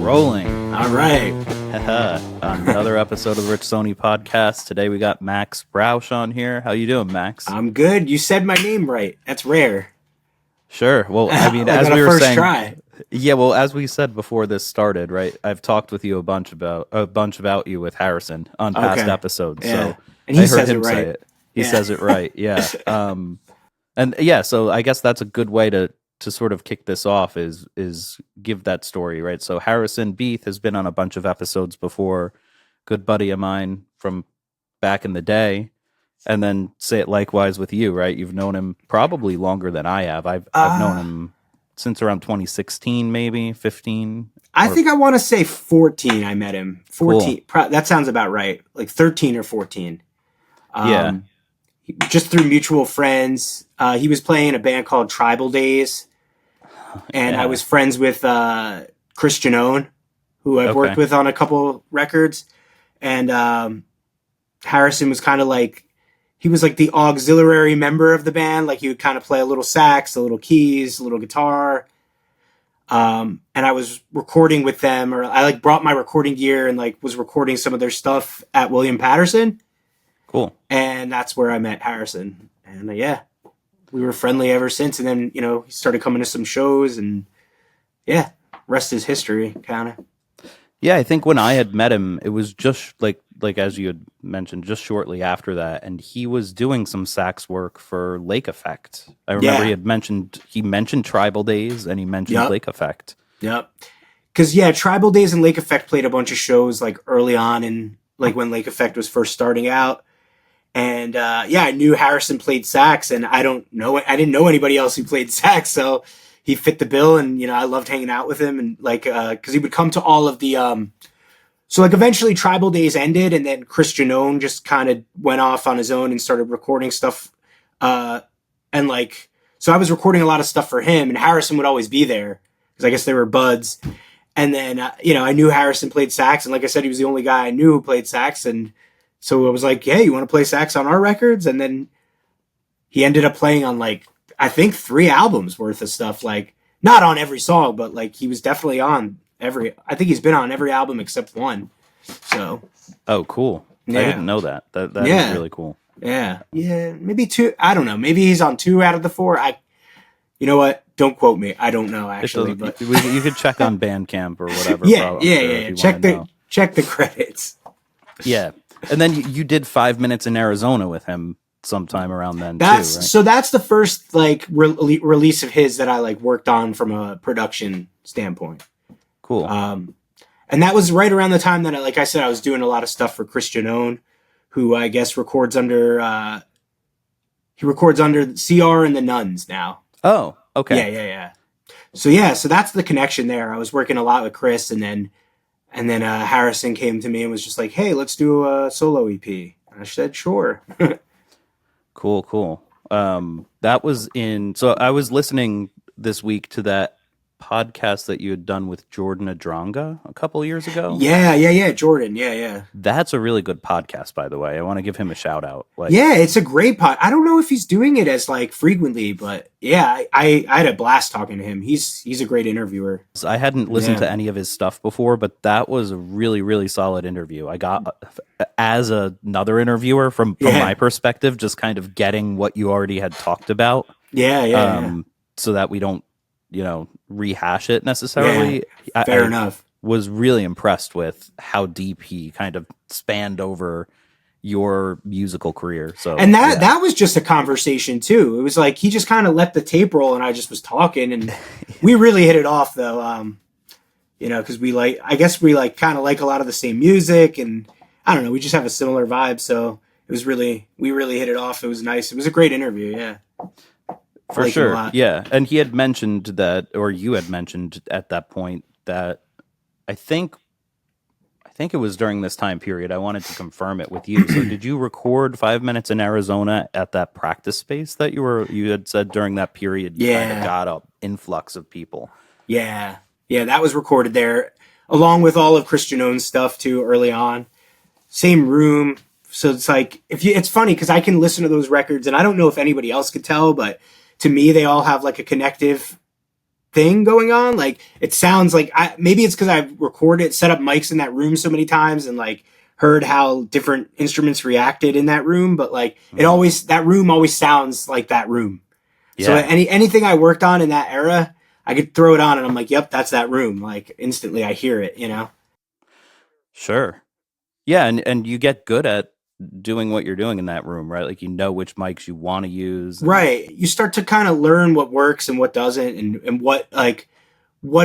rolling. All right. Another episode of the Rich Sony podcast. Today we got Max Rauch on here. How you doing, Max? I'm good. You said my name right. That's rare. Sure. Well, I mean, Like as on we a were first saying, try. yeah. Well, as we said before this started, right? I've talked with you a bunch about you with Harrison on past Okay. episode. Yeah. So And he I heard says him it right. say it. He Yeah. says it right. Yeah. And yeah. So I guess that's a good way to sort of kick this off is give that story, right? So Harrison Bieth has been on a bunch of episodes before, good buddy of mine from back in the day, and then say it likewise with you, right? You've known him probably longer than I have. I've known him since around 2016, maybe 15. I think I want to say 14 I met him. 14. That sounds about right. Like 13 or 14. Yeah. Just through mutual friends. He was playing in a band called Tribal Days. And I was friends with Christian Owen, who I've worked with on a couple records. And Harrison was kind of like, he was like the auxiliary member of the band. Like he would kind of play a little sax, a little keys, a little guitar. And I was recording with them, or I like brought my recording gear and like was recording some of their stuff at William Patterson. Cool. And that's where I met Harrison. And yeah, we were friendly ever since. And then, he started coming to some shows and yeah, rest is history kind of. Yeah, I think when I had met him, it was just like as you had mentioned, just shortly after that, and he was doing some sax work for Lake Effect. I remember he mentioned Tribal Days and he mentioned Lake Effect. Yep. Because Tribal Days and Lake Effect played a bunch of shows like early on, and like when Lake Effect was first starting out. And I knew Harrison played sax, and I didn't know anybody else who played sax, so he fit the bill, and I loved hanging out with him, and like because he would come to all of the so like eventually Tribal Days ended, and then Christian Owen just kind of went off on his own and started recording stuff, and like so I was recording a lot of stuff for him, and Harrison would always be there because I guess they were buds, and then I knew Harrison played sax, and like I said, he was the only guy I knew who played sax, and so I was like, hey, you want to play sax on our records? And then he ended up playing on like, I think 3 albums worth of stuff, like not on every song, but like he was definitely on I think he's been on every album except one. So. Oh, cool. Yeah. I didn't know that. That is really cool. Yeah. Yeah. Maybe 2. I don't know. Maybe he's on 2 out of the 4. You know what? Don't quote me. I don't know actually, but you could check on Bandcamp or whatever. Yeah. Check the credits. Yeah. And then you did 5 minutes in Arizona with him sometime around then too, right? So that's the first like release of his that I like worked on from a production standpoint. Cool. And that was right around the time that, like I said, I was doing a lot of stuff for Christian Owen, who I guess records under CR and the Nuns now. Oh, okay. Yeah. So that's the connection there. I was working a lot with Chris, and then Harrison came to me and was just like, hey, let's do a solo EP. And I said, sure. Cool. That was so I was listening this week to that podcast that you had done with Jordan Adranga a couple of years ago. Yeah. Jordan. Yeah. That's a really good podcast, by the way. I want to give him a shout out. It's a great pod. I don't know if he's doing it as like frequently, but yeah, I had a blast talking to him. He's a great interviewer. I hadn't listened to any of his stuff before, but that was a really, really solid interview. I got, as another interviewer from my perspective, just kind of getting what you already had talked about. Yeah. So that we don't, rehash it necessarily. Yeah, fair enough. Was really impressed with how deep he kind of spanned over your musical career. So, and that was just a conversation too. It was like he just kind of let the tape roll, and I just was talking, and we really hit it off though. Because we kind of like a lot of the same music, and I don't know, we just have a similar vibe. So we really hit it off. It was nice. It was a great interview. Yeah. For sure. Yeah. And he had mentioned that, or you had mentioned at that point that I think it was during this time period. I wanted to confirm it with you. So did you record 5 minutes in Arizona at that practice space that you had said during that period? You kind of got an influx of people. Yeah. Yeah. That was recorded there along with all of Christian Owen's stuff too, early on. Same room. So it's like, it's funny because I can listen to those records and I don't know if anybody else could tell, but to me, they all have like a connective thing going on. Like it sounds like maybe it's because I've recorded, set up mics in that room so many times and like heard how different instruments reacted in that room. But like that room always sounds like that room. Yeah. So anything I worked on in that era, I could throw it on and I'm like, yep, that's that room. Like instantly I hear it, you know? Sure. Yeah. And you get good at doing what you're doing in that room, right? Like, you know which mics you want to use. Right. You start to kind of learn what works and what doesn't and what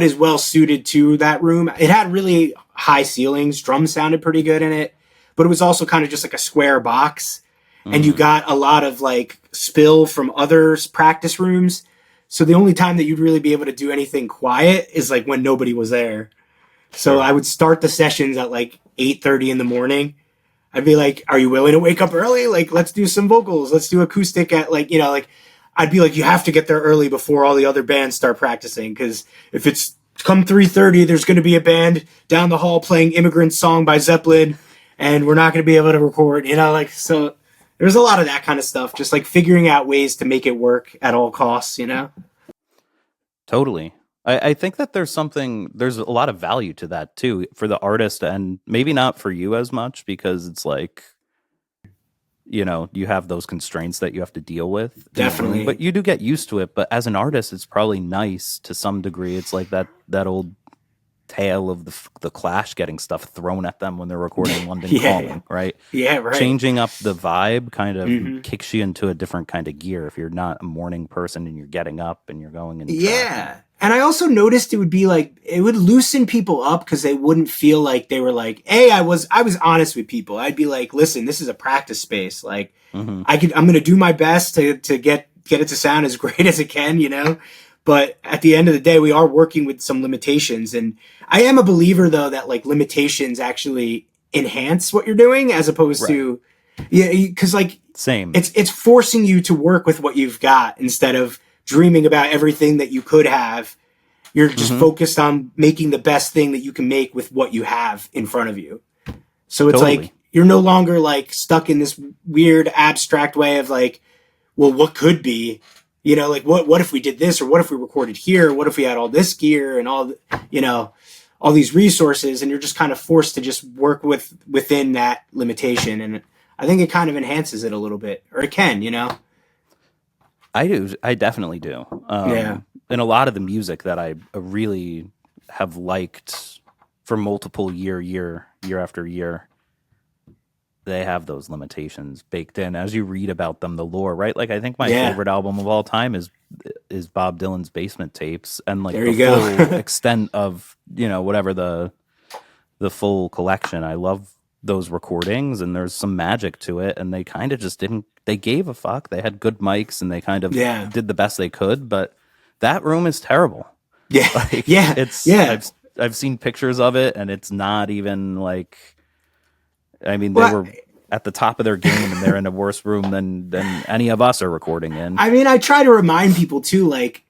is well suited to that room. It had really high ceilings. Drums sounded pretty good in it, but it was also kind of just like a square box. And you got a lot of like spill from other practice rooms. So the only time that you'd really be able to do anything quiet is like when nobody was there. So I would start the sessions at like 8:30 in the morning. I'd be like, are you willing to wake up early? Like, let's do some vocals. Let's do acoustic at like, you know, like I'd be like, you have to get there early before all the other bands start practicing. Cause if it's come 3:30, there's going to be a band down the hall playing Immigrant Song by Zeppelin and we're not going to be able to record, you know, like, so there's a lot of that kind of stuff. Just like figuring out ways to make it work at all costs, you know? Totally. I think that there's a lot of value to that too for the artist, and maybe not for you as much because it's like, you know, you have those constraints that you have to deal with. Definitely. But you do get used to it. But as an artist, it's probably nice to some degree. It's like that old tale of the Clash getting stuff thrown at them when they're recording London Calling, right? Yeah, right. Changing up the vibe kind of kicks you into a different kind of gear if you're not a morning person and you're getting up and you're going into track. And I also noticed it would be like, it would loosen people up because they wouldn't feel like they were like, hey, I was honest with people. I'd be like, listen, this is a practice space. Like I'm going to do my best to get it to sound as great as it can, you know? But at the end of the day, we are working with some limitations. And I am a believer though, that like limitations actually enhance what you're doing as opposed to, cause like, same. It's forcing you to work with what you've got instead of dreaming about everything that you could have. You're just focused on making the best thing that you can make with what you have in front of you. So it's like, you're no longer like stuck in this weird abstract way of like, well, what could be, you know, like what if we did this, or what if we recorded here? What if we had all this gear and all, you know, all these resources, and you're just kind of forced to just work within that limitation. And I think it kind of enhances it a little bit, or it can, you know? I do. I definitely do. And a lot of the music that I really have liked for multiple year after year, they have those limitations baked in as you read about them, the lore, right? Like I think my favorite album of all time is Bob Dylan's Basement Tapes, and like the full extent of, you know, whatever the full collection. I love those recordings, and there's some magic to it, and they kind of just didn't. They gave a fuck. They had good mics, and they kind of did the best they could. But that room is terrible. Yeah, like, I've seen pictures of it, and it's not even like. I mean, they were at the top of their game, and they're in a worse room than any of us are recording in. I mean, I try to remind people too, like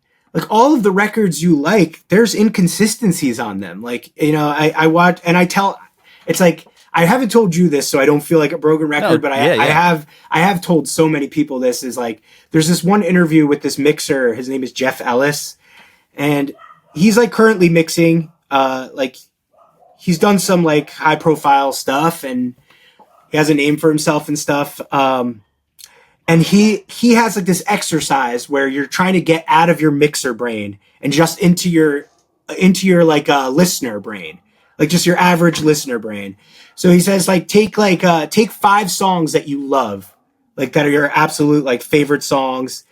all of the records you like, there's inconsistencies on them. Like, you know, I watch and I tell. It's like. I haven't told you this, so I don't feel like a broken record, but I have told so many people this. Is like, there's this one interview with this mixer. His name is Jeff Ellis, and he's like currently mixing, like he's done some like high profile stuff, and he has a name for himself and stuff. And he has like this exercise where you're trying to get out of your mixer brain and just into your like listener brain. Like just your average listener brain. So he says like, take 5 songs that you love, like that are your absolute like favorite songs,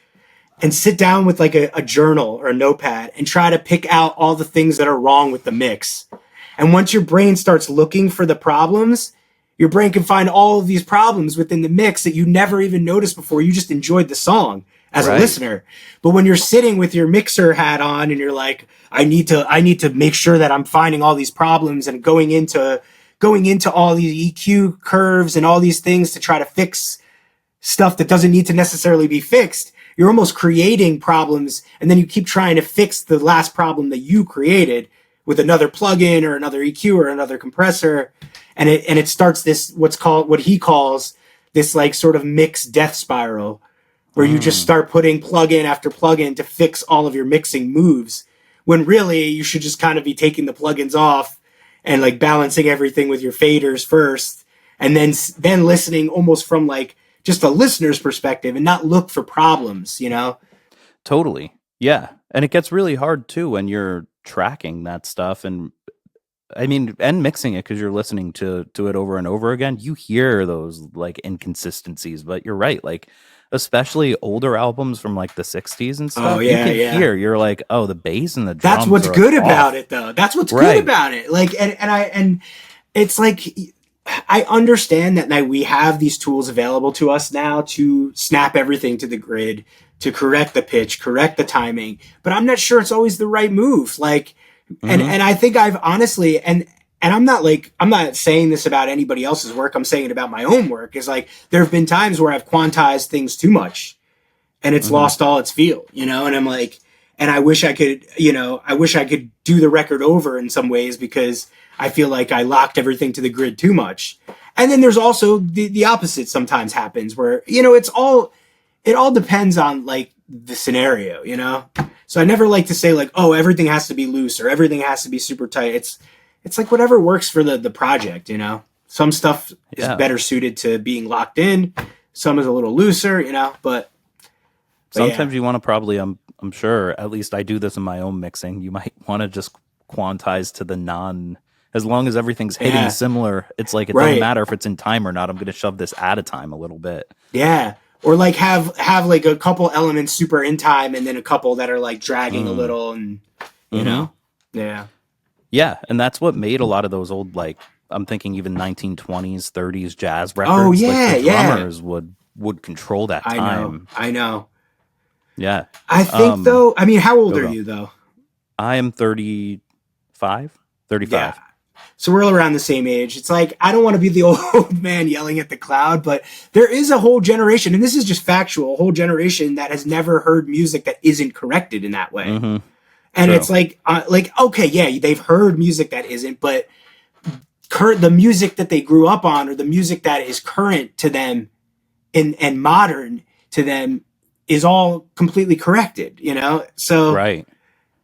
and sit down with like a journal or a notepad and try to pick out all the things that are wrong with the mix. And once your brain starts looking for the problems, your brain can find all of these problems within the mix that you never even noticed before. You just enjoyed the song as a listener. But when you're sitting with your mixer hat on and you're like, I need to make sure that I'm finding all these problems and going into all these EQ curves and all these things to try to fix stuff that doesn't need to necessarily be fixed. You're almost creating problems, and then you keep trying to fix the last problem that you created with another plugin or another EQ or another compressor. And it starts this, what he calls this like sort of mix death spiral, where you just start putting plugin after plugin to fix all of your mixing moves, when really you should just kind of be taking the plugins off and like balancing everything with your faders first, and then listening almost from like just a listener's perspective and not look for problems, you know? Totally. Yeah. And it gets really hard too when you're tracking that stuff and mixing it because you're listening to it over and over again. You hear those like inconsistencies, but you're right. Like, especially older albums from like the 60s and stuff. Oh, yeah, you can hear, you're like, oh, the bass and the drums. That's what's good off. about it, though. That's what's good about it. Like, and it's like, I understand that we have these tools available to us now to snap everything to the grid, to correct the pitch, correct the timing, but I'm not sure it's always the right move. Like, and I think I've honestly, and I'm not saying this about anybody else's work. I'm saying it about my own work. Is like, there have been times where I've quantized things too much and it's lost all its feel, you know? And I'm like, and I wish I could do the record over in some ways because I feel like I locked everything to the grid too much. And then there's also the opposite sometimes happens where, you know, it all depends on like the scenario, you know? So I never like to say like, oh, everything has to be loose or everything has to be super tight. It's like whatever works for the project, you know? Some stuff is better suited to being locked in. Some is a little looser, you know, but sometimes you want to probably, I'm sure, at least I do this in my own mixing. You might want to just quantize to the as long as everything's hitting similar. It's like, it doesn't matter if it's in time or not. I'm going to shove this at a time a little bit. Yeah. Or like have like a couple elements super in time and then a couple that are like dragging a little and, you know? Yeah. Yeah, and that's what made a lot of those old, like, I'm thinking even 1920s, 30s jazz records. Oh, yeah, like the drummers would control that time. I know. Yeah. I think, though, I mean, how old are you, though? I am 35. Yeah. So we're all around the same age. It's like, I don't want to be the old man yelling at the cloud, but there is a whole generation, and this is just factual, a whole generation that has never heard music that isn't corrected in that way. Mm-hmm. And it's like, okay, yeah, they've heard music that isn't, but the music that they grew up on or the music that is current to them and modern to them is all completely corrected, you know? So right.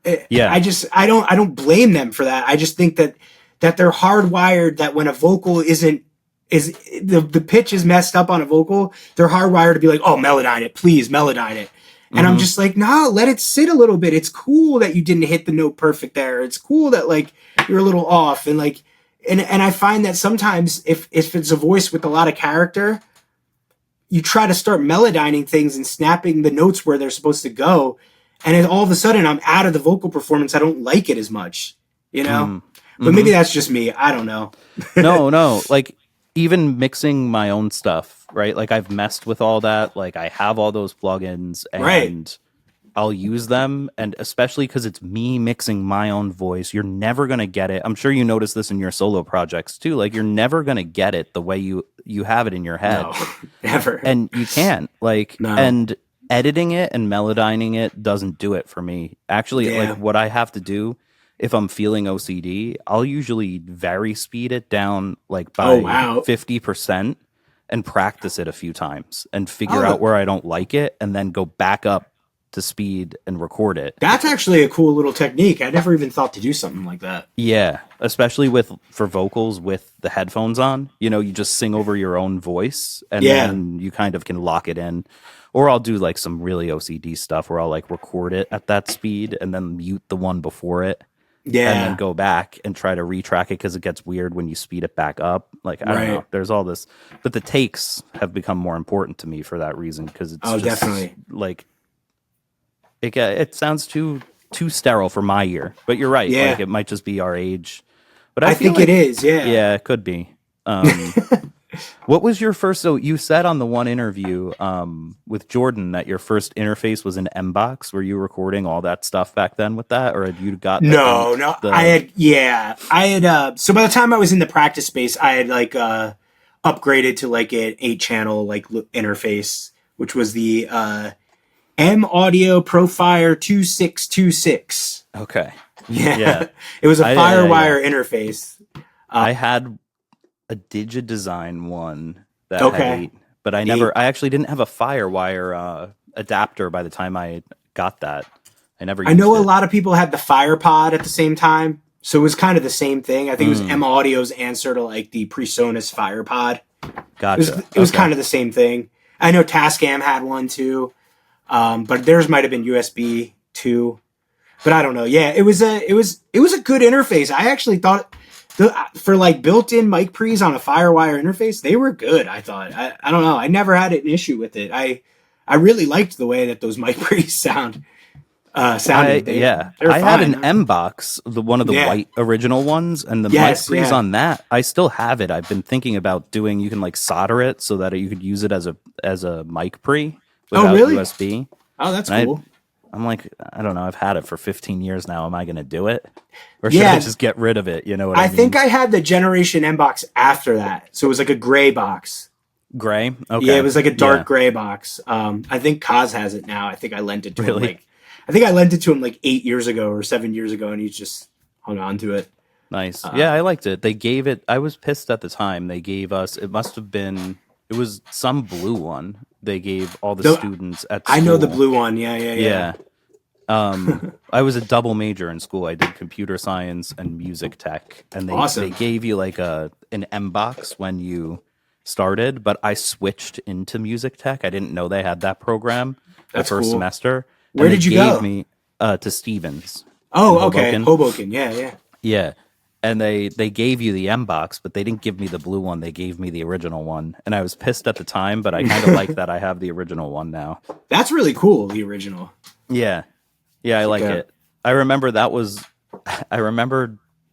I don't blame them for that. I just think that they're hardwired that when a vocal is the pitch is messed up on a vocal, they're hardwired to be like, oh, melodyne it, please melodyne it. And I'm just like, no, let it sit a little bit. It's cool that you didn't hit the note perfect there. It's cool that like you're a little off. And like, and I find that sometimes if it's a voice with a lot of character, you try to start melodyning things and snapping the notes where they're supposed to go. And then all of a sudden I'm out of the vocal performance. I don't like it as much, you know, but maybe that's just me. I don't know. No. Like, even mixing my own stuff, right? Like, I've messed with all that. Like, I have all those plugins and I'll use them. And especially because it's me mixing my own voice, you're never going to get it. I'm sure you notice this in your solo projects too. Like, you're never going to get it the way you have it in your head. No, never. And you can't. Like, and editing it and melodyning it doesn't do it for me. Actually, like, what I have to do, if I'm feeling OCD, I'll usually speed it down like by 50% and practice it a few times and figure out where I don't like it and then go back up to speed and record it. That's actually a cool little technique. I never even thought to do something like that. Yeah, especially for vocals with the headphones on. You know, you just sing over your own voice and then you kind of can lock it in. Or I'll do like some really OCD stuff where I'll like record it at that speed and then mute the one before it. Yeah. And then go back and try to retrack it because it gets weird when you speed it back up. Like, I don't know. There's all this. But the takes have become more important to me for that reason because it's just definitely. Like, it sounds too sterile for my ear. But you're right. Yeah. Like, it might just be our age. But I think like, it is, yeah. Yeah, it could be. What was your first? So you said on the one interview with Jordan that your first interface was an MBox. Were you recording all that stuff back then with that, or had you got? No. I had. So by the time I was in the practice space, I had like upgraded to like an 8-channel like interface, which was the M Audio Profire 2626. Okay. Yeah. It was a FireWire interface. I had a DigiDesign one that had 8, but I actually didn't have a FireWire adapter by the time I got that. I never I used know it. a lot of people had the FirePod at the same time, so it was kind of the same thing. I think it was M Audio's answer to like the PreSonus FirePod. Gotcha. It was kind of the same thing. I know Tascam had one too, but theirs might have been USB too. But I don't know. Yeah, it was a good interface. I actually thought for like built-in mic pre's on a FireWire interface, they were good. I thought. I don't know. I never had an issue with it. I really liked the way that those mic pre's sounded. I had an M box, one of the white original ones, and the mic pre's on that. I still have it. I've been thinking about doing. You can like solder it so that you could use it as a mic pre without USB. Oh, that's cool. I'm like, I don't know. I've had it for 15 years now. Am I going to do it, or should I just get rid of it? You know what I mean? I think I had the Generation M box after that, so it was like a gray box. Gray? Okay. Yeah, it was like a dark gray box. I think Kaz has it now. I think I lent it to him. I think I lent it to him like 8 years ago or 7 years ago, and he just hung on to it. Nice. Yeah, I liked it. They gave it. I was pissed at the time. They gave us. It must have been. It was some blue one. They gave all the students at school. I know the blue one. Yeah. I was a double major in school. I did computer science and music tech, and they gave you like an M box when you started. But I switched into music tech. I didn't know they had that program the first semester. Where did you go? They gave me to Stevens. Oh, okay. Hoboken. Yeah. Yeah. And they gave you the M box, but they didn't give me the blue one. They gave me the original one. And I was pissed at the time, but I kind of like that I have the original one now. That's really cool, the original. Yeah. Yeah, I like it. I remember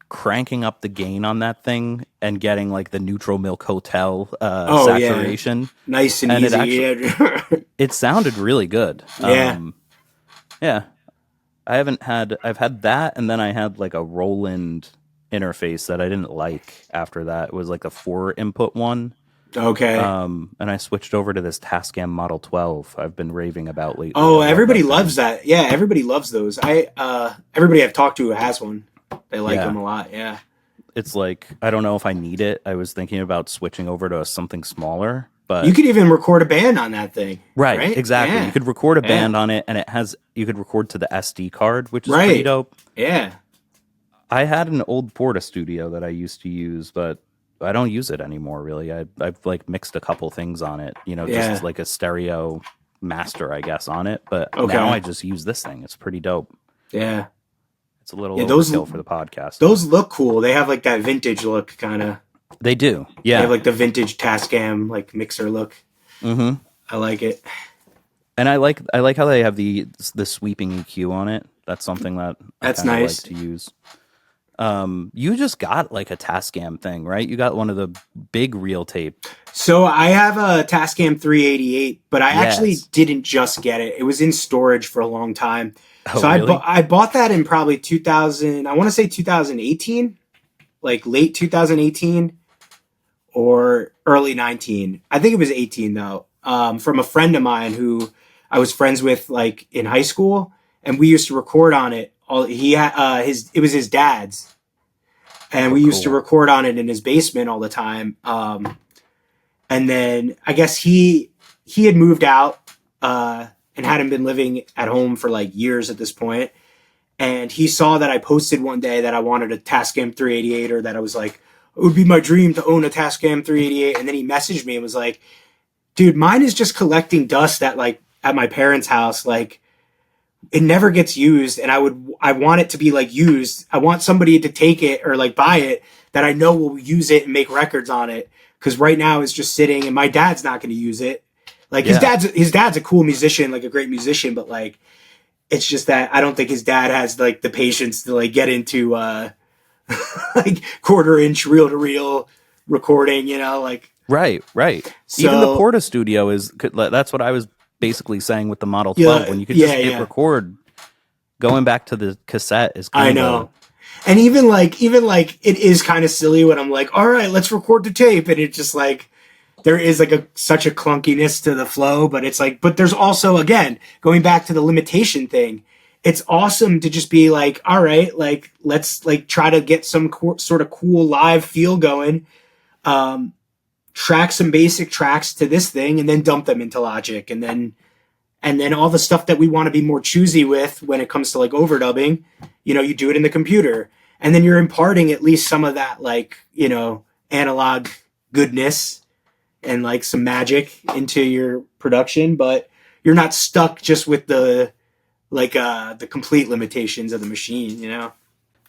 cranking up the gain on that thing and getting like the Neutral Milk Hotel saturation. Yeah. Nice and easy. It sounded really good. Yeah. I've had that, and then I had like a Roland interface that I didn't like after that. It was like a 4-input one. Okay. And I switched over to this Tascam Model 12 I've been raving about lately. Oh, everybody loves that. Yeah, everybody loves those. Everybody I've talked to has one. They like them a lot, yeah. It's like, I don't know if I need it. I was thinking about switching over to something smaller. But you could even record a band on that thing. Right? Exactly. Yeah. You could record a band on it, and you could record to the SD card, which is pretty dope. Yeah. I had an old Porta Studio that I used to use, but I don't use it anymore, really. I've like mixed a couple things on it, just like a stereo master, I guess, on it. But now I just use this thing. It's pretty dope. Yeah. It's a little overkill for the podcast. Those look cool. They have like that vintage look, kind of. They do, yeah. They have like the vintage Tascam like mixer look. Mm-hmm. I like it, and I like how they have the sweeping EQ on it. That's something that's nice like to use. You just got like a Tascam thing, right? You got one of the big reel tape. So I have a Tascam 388, but I actually didn't just get it. It was in storage for a long time. Oh, so really? I bought that in probably 2000. I want to say 2018, like late 2018. Or early 19. I think it was 18 though. From a friend of mine who I was friends with like in high school, and we used to record on it. It was his dad's, and we used to record on it in his basement all the time. And then I guess he had moved out and hadn't been living at home for like years at this point. And he saw that I posted one day that I wanted a Tascam 388, or that I was like, it would be my dream to own a Tascam 388. And then he messaged me and was like, dude, mine is just collecting dust at my parents' house. Like, it never gets used. And I want it to be like used. I want somebody to take it or like buy it that I know will use it and make records on it. Cause right now it's just sitting, and my dad's not going to use it. Like his dad's a cool musician, like a great musician, but like, it's just that I don't think his dad has like the patience to like get into, like 1/4-inch reel-to-reel recording, like right. So, even the Porta Studio that's what I was basically saying with the Model 12 when you could just hit record. Going back to the cassette is kind of and even like it is kind of silly when I'm like, all right, let's record the tape, and it just like there is like such a clunkiness to the flow, but it's like, but there's also, again, going back to the limitation thing, it's awesome to just be like, all right, like, let's like try to get some sort of cool live feel going, track some basic tracks to this thing, and then dump them into Logic, and then And then all the stuff that we want to be more choosy with when it comes to like overdubbing, you know, you do it in the computer. And then you're imparting at least some of that, like, you know, analog goodness and like some magic into your production, but you're not stuck just with the complete limitations of the machine, you know?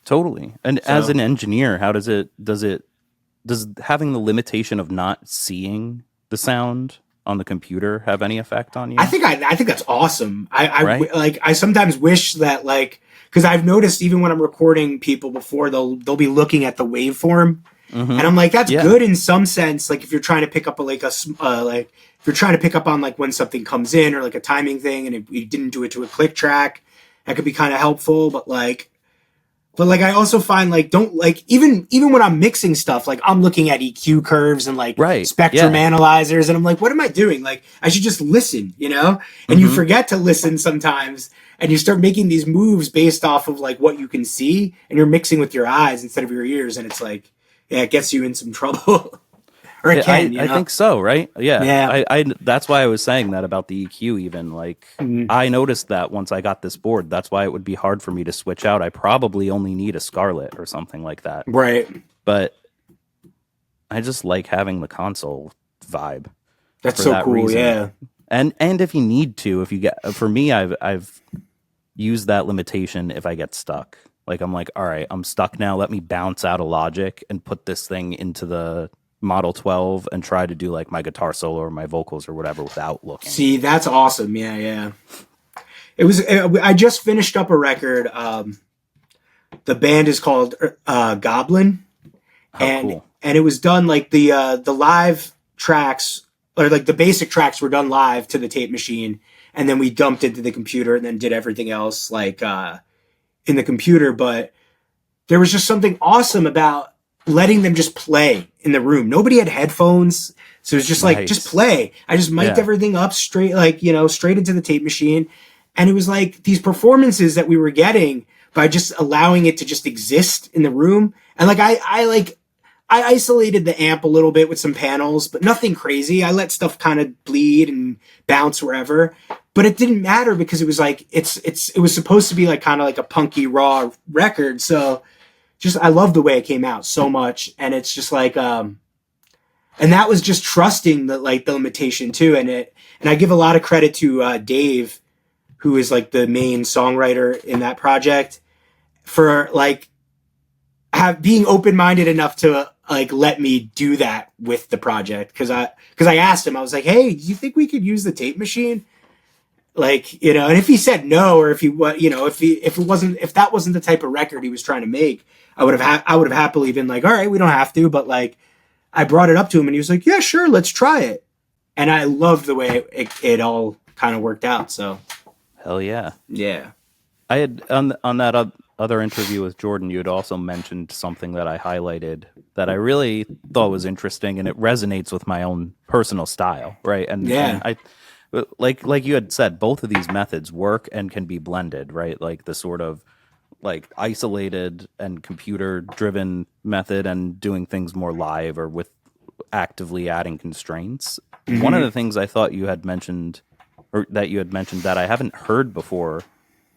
Totally. And as an engineer, how does having the limitation of not seeing the sound on the computer have any effect on you? I think that's awesome. Right? I sometimes wish that, like, because I've noticed even when I'm recording people before, they'll be looking at the waveform, and I'm like, that's good in some sense. Like if you're trying to pick up if you're trying to pick up on like when something comes in or like a timing thing, and we didn't do it to a click track, that could be kind of helpful. But I also find like even when I'm mixing stuff, like I'm looking at EQ curves and like spectrum analyzers, and I'm like, what am I doing? Like I should just listen, you know? And you forget to listen sometimes, and you start making these moves based off of like what you can see, and you're mixing with your eyes instead of your ears, and it's like, yeah, it gets you in some trouble. Or it can, I think so, right? Yeah. I that's why I was saying that about the EQ even. Like, I noticed that once I got this board. That's why it would be hard for me to switch out. I probably only need a Scarlett or something like that. Right. But I just like having the console vibe. That's so cool, reason. Yeah. And if you need to, for me, I've used that limitation if I get stuck. Like, I'm like, all right, I'm stuck now. Let me bounce out of Logic and put this thing into the Model 12 and try to do like my guitar solo or my vocals or whatever without looking. See, that's awesome. Yeah. I just finished up a record. The band is called Goblin. Cool. And it was done like the live tracks, or like the basic tracks were done live to the tape machine, and then we dumped it to the computer and then did everything else like in the computer. But there was just something awesome about letting them just play in the room. Nobody had headphones, so it was just like, just play. I just mic'd everything up straight, like, you know, straight into the tape machine. And it was like these performances that we were getting by just allowing it to just exist in the room. And like, I isolated the amp a little bit with some panels, but nothing crazy. I let stuff kind of bleed and bounce wherever, but it didn't matter because it was like, it was supposed to be like kind of like a punky raw record. So just, I love the way it came out so much. And it's just like, and that was just trusting the limitation too. And I give a lot of credit to Dave, who is like the main songwriter in that project, for like being open-minded enough to like let me do that with the project. Cause I asked him, I was like, hey, do you think we could use the tape machine? Like, you know, and if he said no, or if that wasn't the type of record he was trying to make, I would have happily been like, all right, we don't have to. But like, I brought it up to him and he was like, yeah, sure, let's try it. And I loved the way it all kind of worked out. So, hell yeah, yeah. I had on that other interview with Jordan, you had also mentioned something that I highlighted that I really thought was interesting, and it resonates with my own personal style, right? And I like you had said, both of these methods work and can be blended, right? Like the sort of like isolated and computer driven method and doing things more live or with actively adding constraints. Mm-hmm. One of the things I thought you had mentioned, or that you had mentioned that I haven't heard before,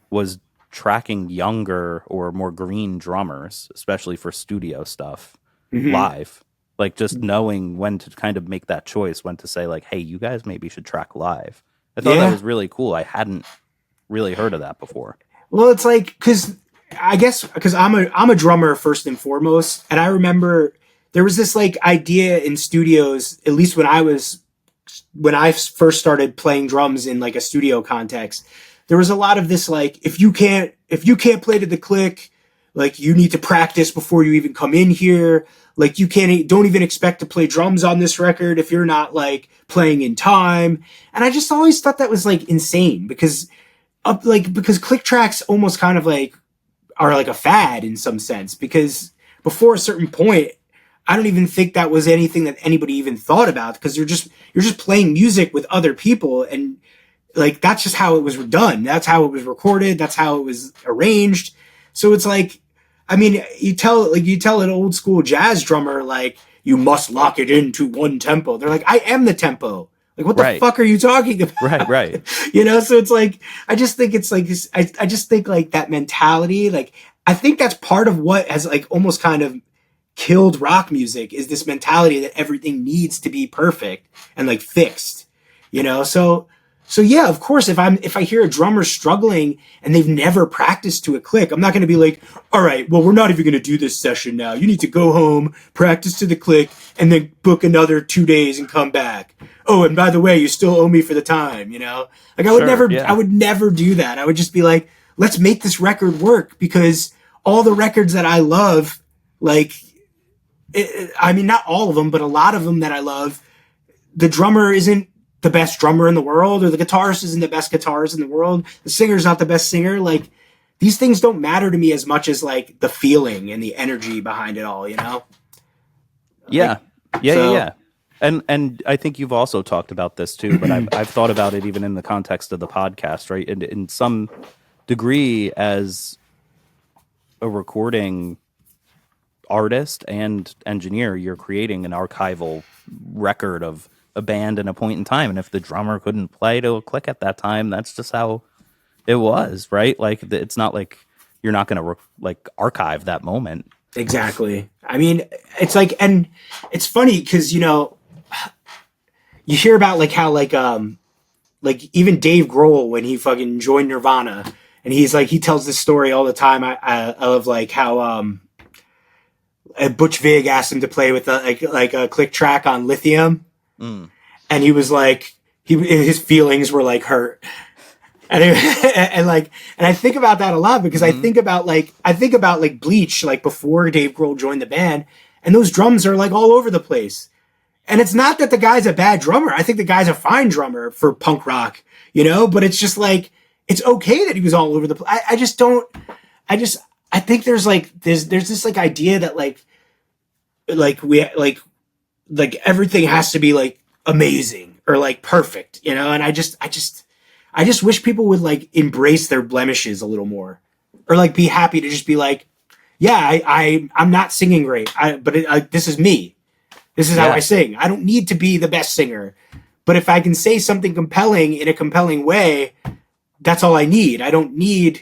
was tracking younger or more green drummers, especially for studio stuff, live. Like just knowing when to kind of make that choice, when to say like, hey, you guys maybe should track live. I thought that was really cool. I hadn't really heard of that before. Well, it's like, because I'm a drummer first and foremost, and I remember there was this like idea in studios, at least when I first started playing drums in like a studio context. There was a lot of this like, if you can't play to the click, like you need to practice before you even come in here. Like you don't even expect to play drums on this record if you're not like playing in time. And I just always thought that was like insane because click tracks almost kind of like are like a fad in some sense, because before a certain point, I don't even think that was anything that anybody even thought about, because you're just playing music with other people, and like that's just how it was done. That's how it was recorded. That's how it was arranged. So it's like, I mean, you tell an old school jazz drummer like you must lock it into one tempo. They're like, I am the tempo. Like, what the Right. fuck are you talking about? Right. You know, so it's like, I just think it's like, I just think like that mentality, like, I think that's part of what has like almost kind of killed rock music, is this mentality that everything needs to be perfect and like fixed, you know? So yeah, of course, if I hear a drummer struggling and they've never practiced to a click, I'm not going to be like, all right, well, we're not even going to do this session now. You need to go home, practice to the click, and then book another 2 days and come back. Oh, and by the way, you still owe me for the time, you know? Like, I would never do that. I would just be like, let's make this record work, because all the records that I love, like, I mean, not all of them, but a lot of them that I love, the drummer isn't the best drummer in the world, or the guitarist isn't the best guitarist in the world. The singer's not the best singer. Like, these things don't matter to me as much as like the feeling and the energy behind it all, you know? Yeah. Yeah. And I think you've also talked about this too, but I've thought about it even in the context of the podcast, right? And in some degree, as a recording artist and engineer, you're creating an archival record of a band in a point in time. And if the drummer couldn't play to a click at that time, that's just how it was, right? Like, it's not like you're not going to like archive that moment. Exactly. I mean, it's like, and it's funny because, you know, you hear about like how like even Dave Grohl, when he fucking joined Nirvana, and he's like, he tells this story all the time of like how Butch Vig asked him to play with a click track on Lithium. And he was like, his feelings were like hurt. And I think about that a lot, because I think about like Bleach, like before Dave Grohl joined the band, and those drums are like all over the place. And it's not that the guy's a bad drummer. I think the guy's a fine drummer for punk rock, you know, but it's just like, it's okay that he was all over the place. I think there's this like idea that like everything has to be like amazing or like perfect, you know? And I just wish people would like embrace their blemishes a little more, or like be happy to just be like, yeah, I'm not singing great, but this is me. This is how I sing. I don't need to be the best singer, but if I can say something compelling in a compelling way, that's all I need. I don't need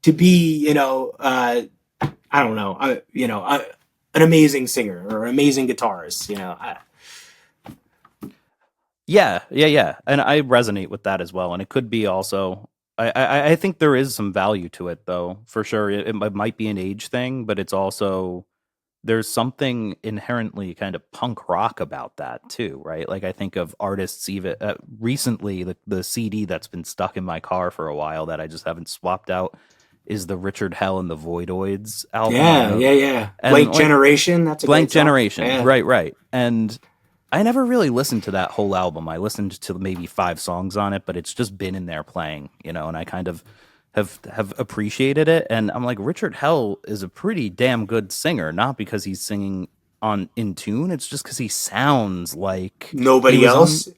to be, you know, I don't know, an amazing singer or an amazing guitarist, you know. Yeah. And I resonate with that as well. And it could be also, I think there is some value to it, though, for sure. It might be an age thing, but it's also, there's something inherently kind of punk rock about that too, right? Like, I think of artists even recently, the CD that's been stuck in my car for a while that I just haven't swapped out is the Richard Hell and the Voidoids album. Yeah. Blank Generation. That's a Blank Generation. Yeah. Right. And I never really listened to that whole album. I listened to maybe 5 songs on it, but it's just been in there playing, you know, and I kind of have appreciated it. And I'm like, Richard Hell is a pretty damn good singer, not because he's singing in tune. It's just because he sounds like nobody else.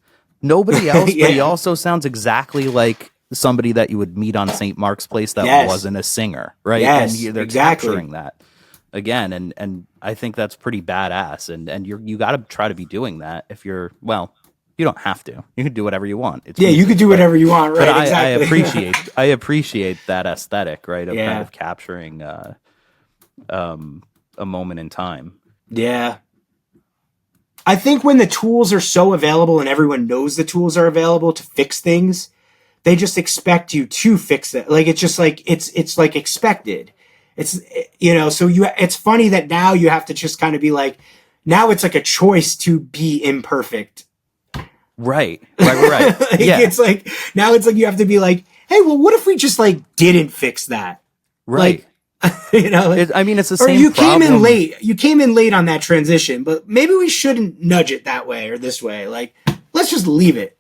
Nobody else, but he also sounds exactly like somebody that you would meet on St. Mark's Place that wasn't a singer, right? Yes, and they're capturing that again, and I think that's pretty badass. And you got to try to be doing that. If you're, well, you don't have to. You can do whatever you want. It's you can do whatever you want, right? But exactly. I appreciate that aesthetic, right? Of kind of capturing a moment in time. Yeah. I think when the tools are so available and everyone knows the tools are available to fix things, they just expect you to fix it. Like, it's just like, it's like expected. It's, you know, so it's funny that now you have to just kind of be like, now it's like a choice to be imperfect. Right. Like, yeah. It's like, now it's like you have to be like, hey, well, what if we just like didn't fix that? Right. Like, you know, it's the same. Or you came in late. You came in late on that transition, but maybe we shouldn't nudge it that way or this way. Like, let's just leave it.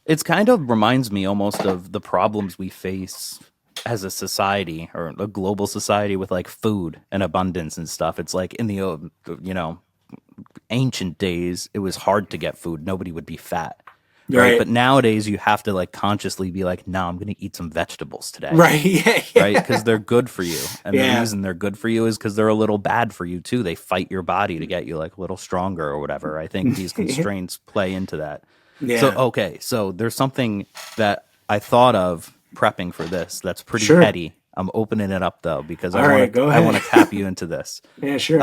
It's kind of reminds me almost of the problems we face as a society, or a global society, with like food and abundance and stuff. It's like in the, you know, ancient days, it was hard to get food. Nobody would be fat. Right. But nowadays you have to like consciously be like, no, I'm going to eat some vegetables today. Right. Yeah. Right. Because they're good for you. And the reason they're good for you is because they're a little bad for you too. They fight your body to get you like a little stronger or whatever. I think these constraints play into that. Yeah. So okay, so there's something that I thought of prepping for this that's pretty Sure. heady. I'm opening it up though because All right, go I ahead. want to tap you into this. Yeah, sure.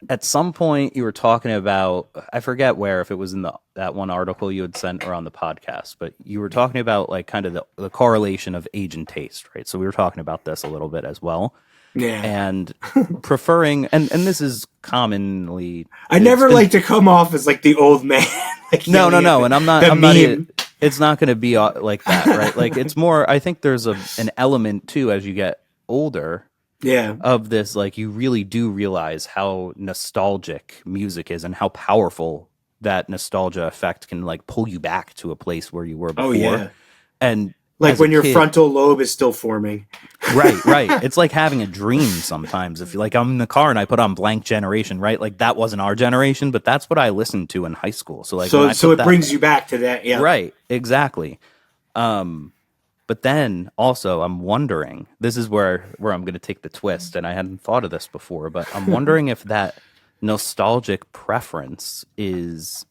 At some point you were talking about, I forget where, if it was in that one article you had sent or on the podcast, but you were talking about like kind of the correlation of age and taste, right? So we were talking about this a little bit as well. Yeah. And preferring, and this is commonly, I never like to come off as like the old man. Like no, yelling and at I'm not, meme. it's not going to be like that, right? Like it's more, I think there's an element too, as you get older, Yeah. of this, like you really do realize how nostalgic music is and how powerful that nostalgia effect can like pull you back to a place where you were before. Oh yeah. And Like as when a your kid- frontal lobe is still forming. right. It's like having a dream sometimes. If you like, I'm in the car and I put on Blank Generation, right? Like that wasn't our generation, but that's what I listened to in high school. So like, when I So put it that- brings you back to that. Yeah. right, exactly. But then also I'm wondering, this is where I'm going to take the twist, and I hadn't thought of this before, but I'm wondering if that nostalgic preference is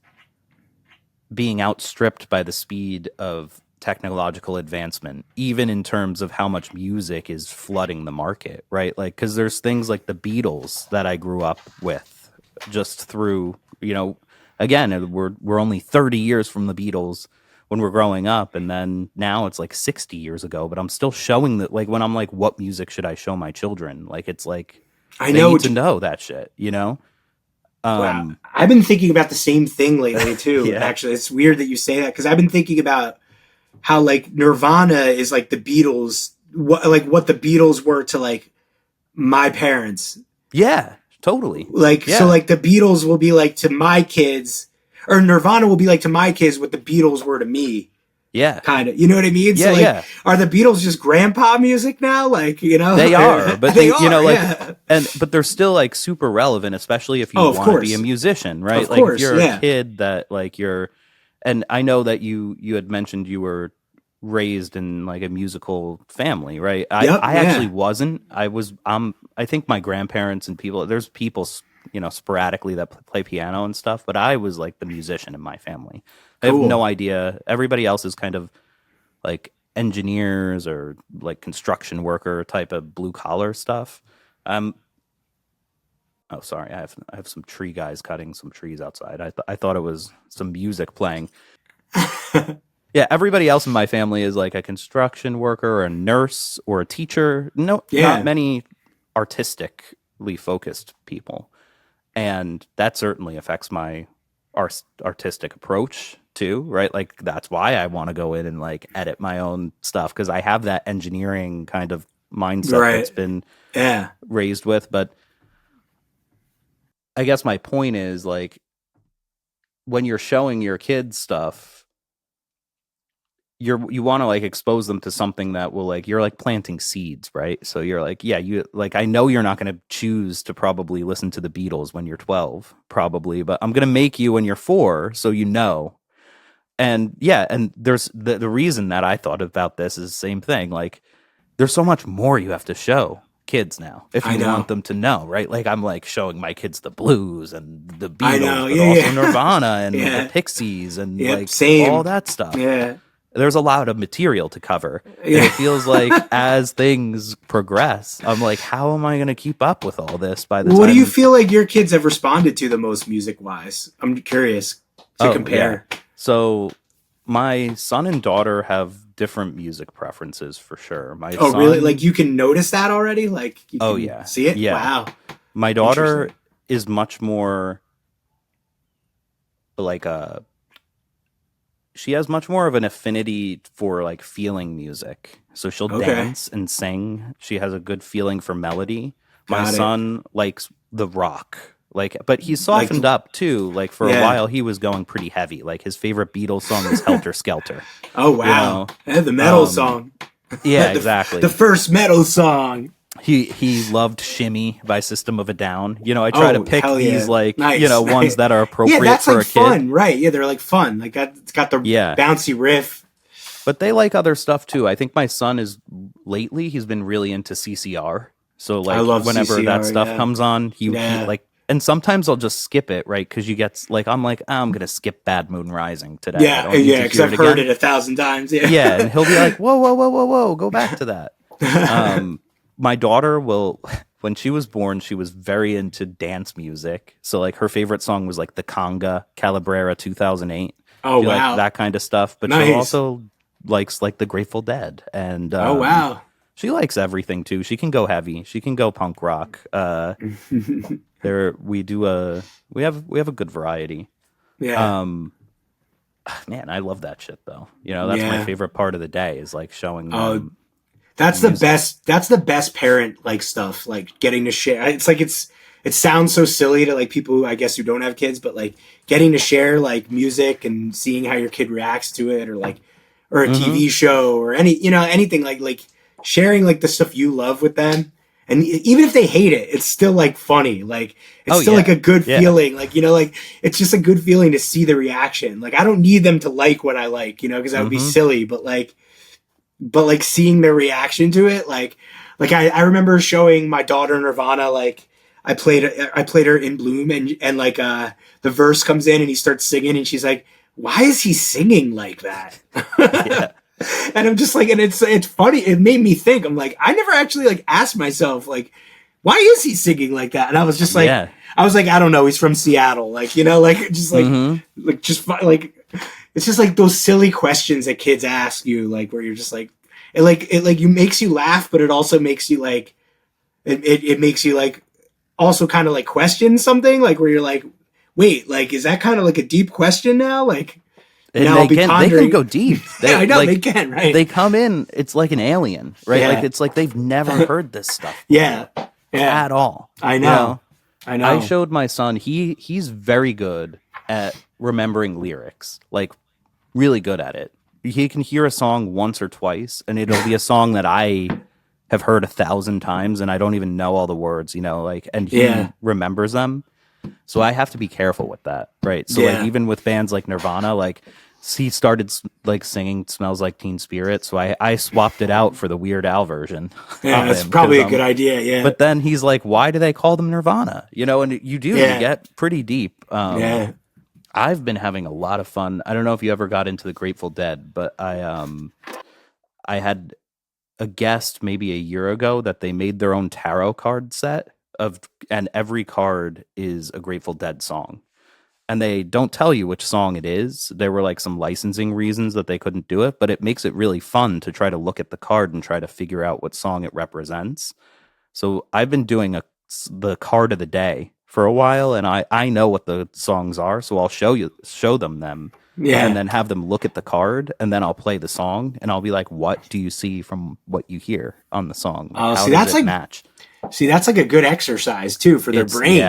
being outstripped by the speed of technological advancement, even in terms of how much music is flooding the market, right? Like, because there's things like the Beatles that I grew up with just through, again, we're only 30 years from the Beatles when we're growing up, and then now it's like 60 years ago, but I'm still showing that, like, when I'm like, what music should I show my children? Like, it's like, I they know. need to know that shit, Wow. I've been thinking about the same thing lately too. Yeah. Actually, it's weird that you say that because I've been thinking about how like Nirvana is like the Beatles, what the Beatles were to like my parents. Yeah, totally. Like Yeah. so, like the Beatles will be like to my kids, or Nirvana will be like to my kids what the Beatles were to me. Yeah. Kind of, you know what I mean? Yeah, So like, yeah. are the Beatles just grandpa music now? Like, They are, but they are, like, yeah. but they're still like super relevant, especially if you Oh, of want to be course. a musician, right? Of Like course, if you're yeah. a kid that like and I know that you had mentioned you were raised in like a musical family, right? I Yep, I yeah. actually wasn't. I think my grandparents and there's people, sporadically that play piano and stuff, but I was like the musician in my family. I have Cool. no idea. Everybody else is kind of like engineers or like construction worker type of blue collar stuff. Oh, sorry. I have some tree guys cutting some trees outside. I thought it was some music playing. Yeah, everybody else in my family is like a construction worker or a nurse or a teacher. No, Yeah. not many artistically focused people. And that certainly affects my artistic approach too, right? Like that's why I want to go in and like edit my own stuff, because I have that engineering kind of mindset Right. that's been Yeah. raised with. But I guess my point is, like, when you're showing your kids stuff, you want to like expose them to something that will, like, you're like planting seeds, right? So you're like, yeah, you like, I know you're not going to choose to probably listen to the Beatles when you're 12, probably, but I'm going to make you when you're 4, so and yeah, and there's the reason that I thought about this is the same thing. Like, there's so much more you have to show kids now if I you know. want them to know, right? Like, I'm like showing my kids the blues and the Beatles, I know, but yeah, also yeah. Nirvana and Yeah. the Pixies and Yep, like same. all that stuff. Yeah. There's a lot of material to cover. And Yeah. it feels like as things progress, I'm like, how am I going to keep up with all this by the time? What do you feel like your kids have responded to the most music wise? I'm curious to compare. Yeah. So my son and daughter have different music preferences for sure. My Oh, son, really? Like you can notice that already? Like you Oh, can yeah. see it? Yeah. Wow. my daughter Interesting. is much more like she has much more of an affinity for like feeling music. So she'll Okay. dance and sing. She has a good feeling for melody. My Got it. son likes the rock. Like, but he's softened up too. Like for a Yeah. while he was going pretty heavy. Like his favorite Beatles song was Helter Skelter. Oh wow. Yeah, the metal song. Yeah, The- exactly. The first metal song. He loved Shimmy by System of a Down. I try to Oh, pick hell yeah. these like, Nice, ones nice. that are appropriate Yeah, that's for like a kid. fun, right? Yeah, they're like fun. Like it's got the Yeah. bouncy riff. But they like other stuff too. I think my son he's been really into CCR. So like I love whenever CCR, that stuff yeah. comes on, he Yeah. like And sometimes I'll just skip it, right? Because you get like, I'm like, oh, I'm gonna skip Bad Moon Rising today. I Yeah, don't need to because hear I've it heard again. it 1,000 times. Yeah. Yeah, and he'll be like, whoa, whoa, whoa, whoa, whoa, go back to that. My daughter will, when she was born, she was very into dance music. So like her favorite song was like the Conga Calabrera 2008. Oh, She wow. liked that kind of stuff. But Nice. she also likes like the Grateful Dead. And Oh, wow. she likes everything too. She can go heavy. She can go punk rock. We have a good variety. Yeah. Man, I love that shit though. You know, that's my favorite part of the day is like showing them. That's the best. That's the best parent like stuff. Like getting to share. It's like it sounds so silly to like people who I guess who don't have kids, but like getting to share like music and seeing how your kid reacts to it, or a TV show or anything like sharing like the stuff you love with them. And even if they hate it, it's still like funny. Like it's still like a good feeling. Like, like it's just a good feeling to see the reaction. Like I don't need them to like what I like, because that would be silly, but like seeing their reaction to it, like I remember showing my daughter Nirvana, like I played her In Bloom, and like the verse comes in and he starts singing and she's like, why is he singing like that? Yeah. And I'm just like, and it's funny. It made me think. I'm like, I never actually like asked myself like, why is he singing like that? And I was just like, I was like, I don't know. He's from Seattle, like just like like it's just like those silly questions that kids ask you, like where you're just like, it you makes you laugh, but it also makes you like, it makes you like also kind of like question something, like where you're like, wait, like is that kind of like a deep question now, like. And they can go deep. Yeah, I know, like, they can, right? They come in, it's like an alien, right? Yeah. Like it's like they've never heard this stuff yeah at all. I know. I know. I showed my son, he's very good at remembering lyrics, like really good at it. He can hear a song once or twice, and it'll be a song that I have heard 1,000 times, and I don't even know all the words, like, and he remembers them. So I have to be careful with that, right? So like even with bands like Nirvana, like he started like singing "Smells Like Teen Spirit," so I swapped it out for the Weird Al version. Yeah, that's probably a good idea. Yeah, but then he's like, "Why do they call them Nirvana?" And you get pretty deep. I've been having a lot of fun. I don't know if you ever got into the Grateful Dead, but I had a guest maybe a year ago that they made their own tarot card set and every card is a Grateful Dead song. And they don't tell you which song it is. There were like some licensing reasons that they couldn't do it, but it makes it really fun to try to look at the card and try to figure out what song it represents. So I've been doing the card of the day for a while, and I know what the songs are, so I'll show them and then have them look at the card, and then I'll play the song, and I'll be like, what do you see from what you hear on the song? Oh, how see, does that's it like match? See, that's like a good exercise too for their brain.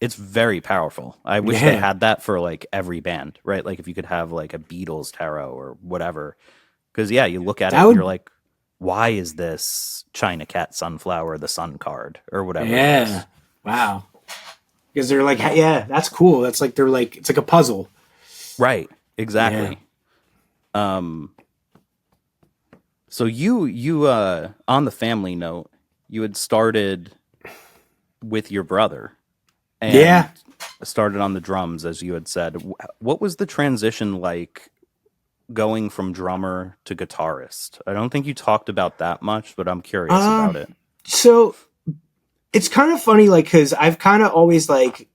It's very powerful. I wish they had that for like every band, right? Like if you could have like a Beatles tarot or whatever, because you look at it and you're like, why is this China Cat Sunflower the Sun card or whatever? Yeah, wow. Because they're like, that's cool. That's like it's like a puzzle, right? Exactly. Yeah. So you on the family note, you had started with your brother. And started on the drums, as you had said. What was the transition like going from drummer to guitarist? I don't think you talked about that much, but I'm curious about it. So it's kind of funny, like, because I've kind of always gone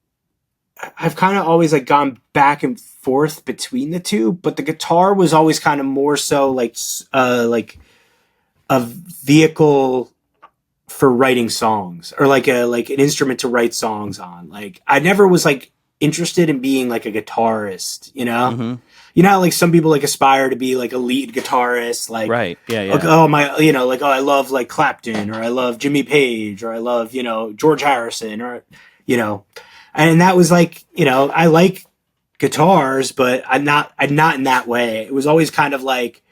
back and forth between the two, but the guitar was always kind of more so like a vehicle for writing songs, or like an instrument to write songs on. Like I never was like interested in being like a guitarist, Mm-hmm. You know how like some people like aspire to be like a lead guitarist, like right, yeah. Like, I love like Clapton, or I love Jimmy Page, or I love George Harrison, or and that was like I like guitars, but I'm not in that way. It was always kind of like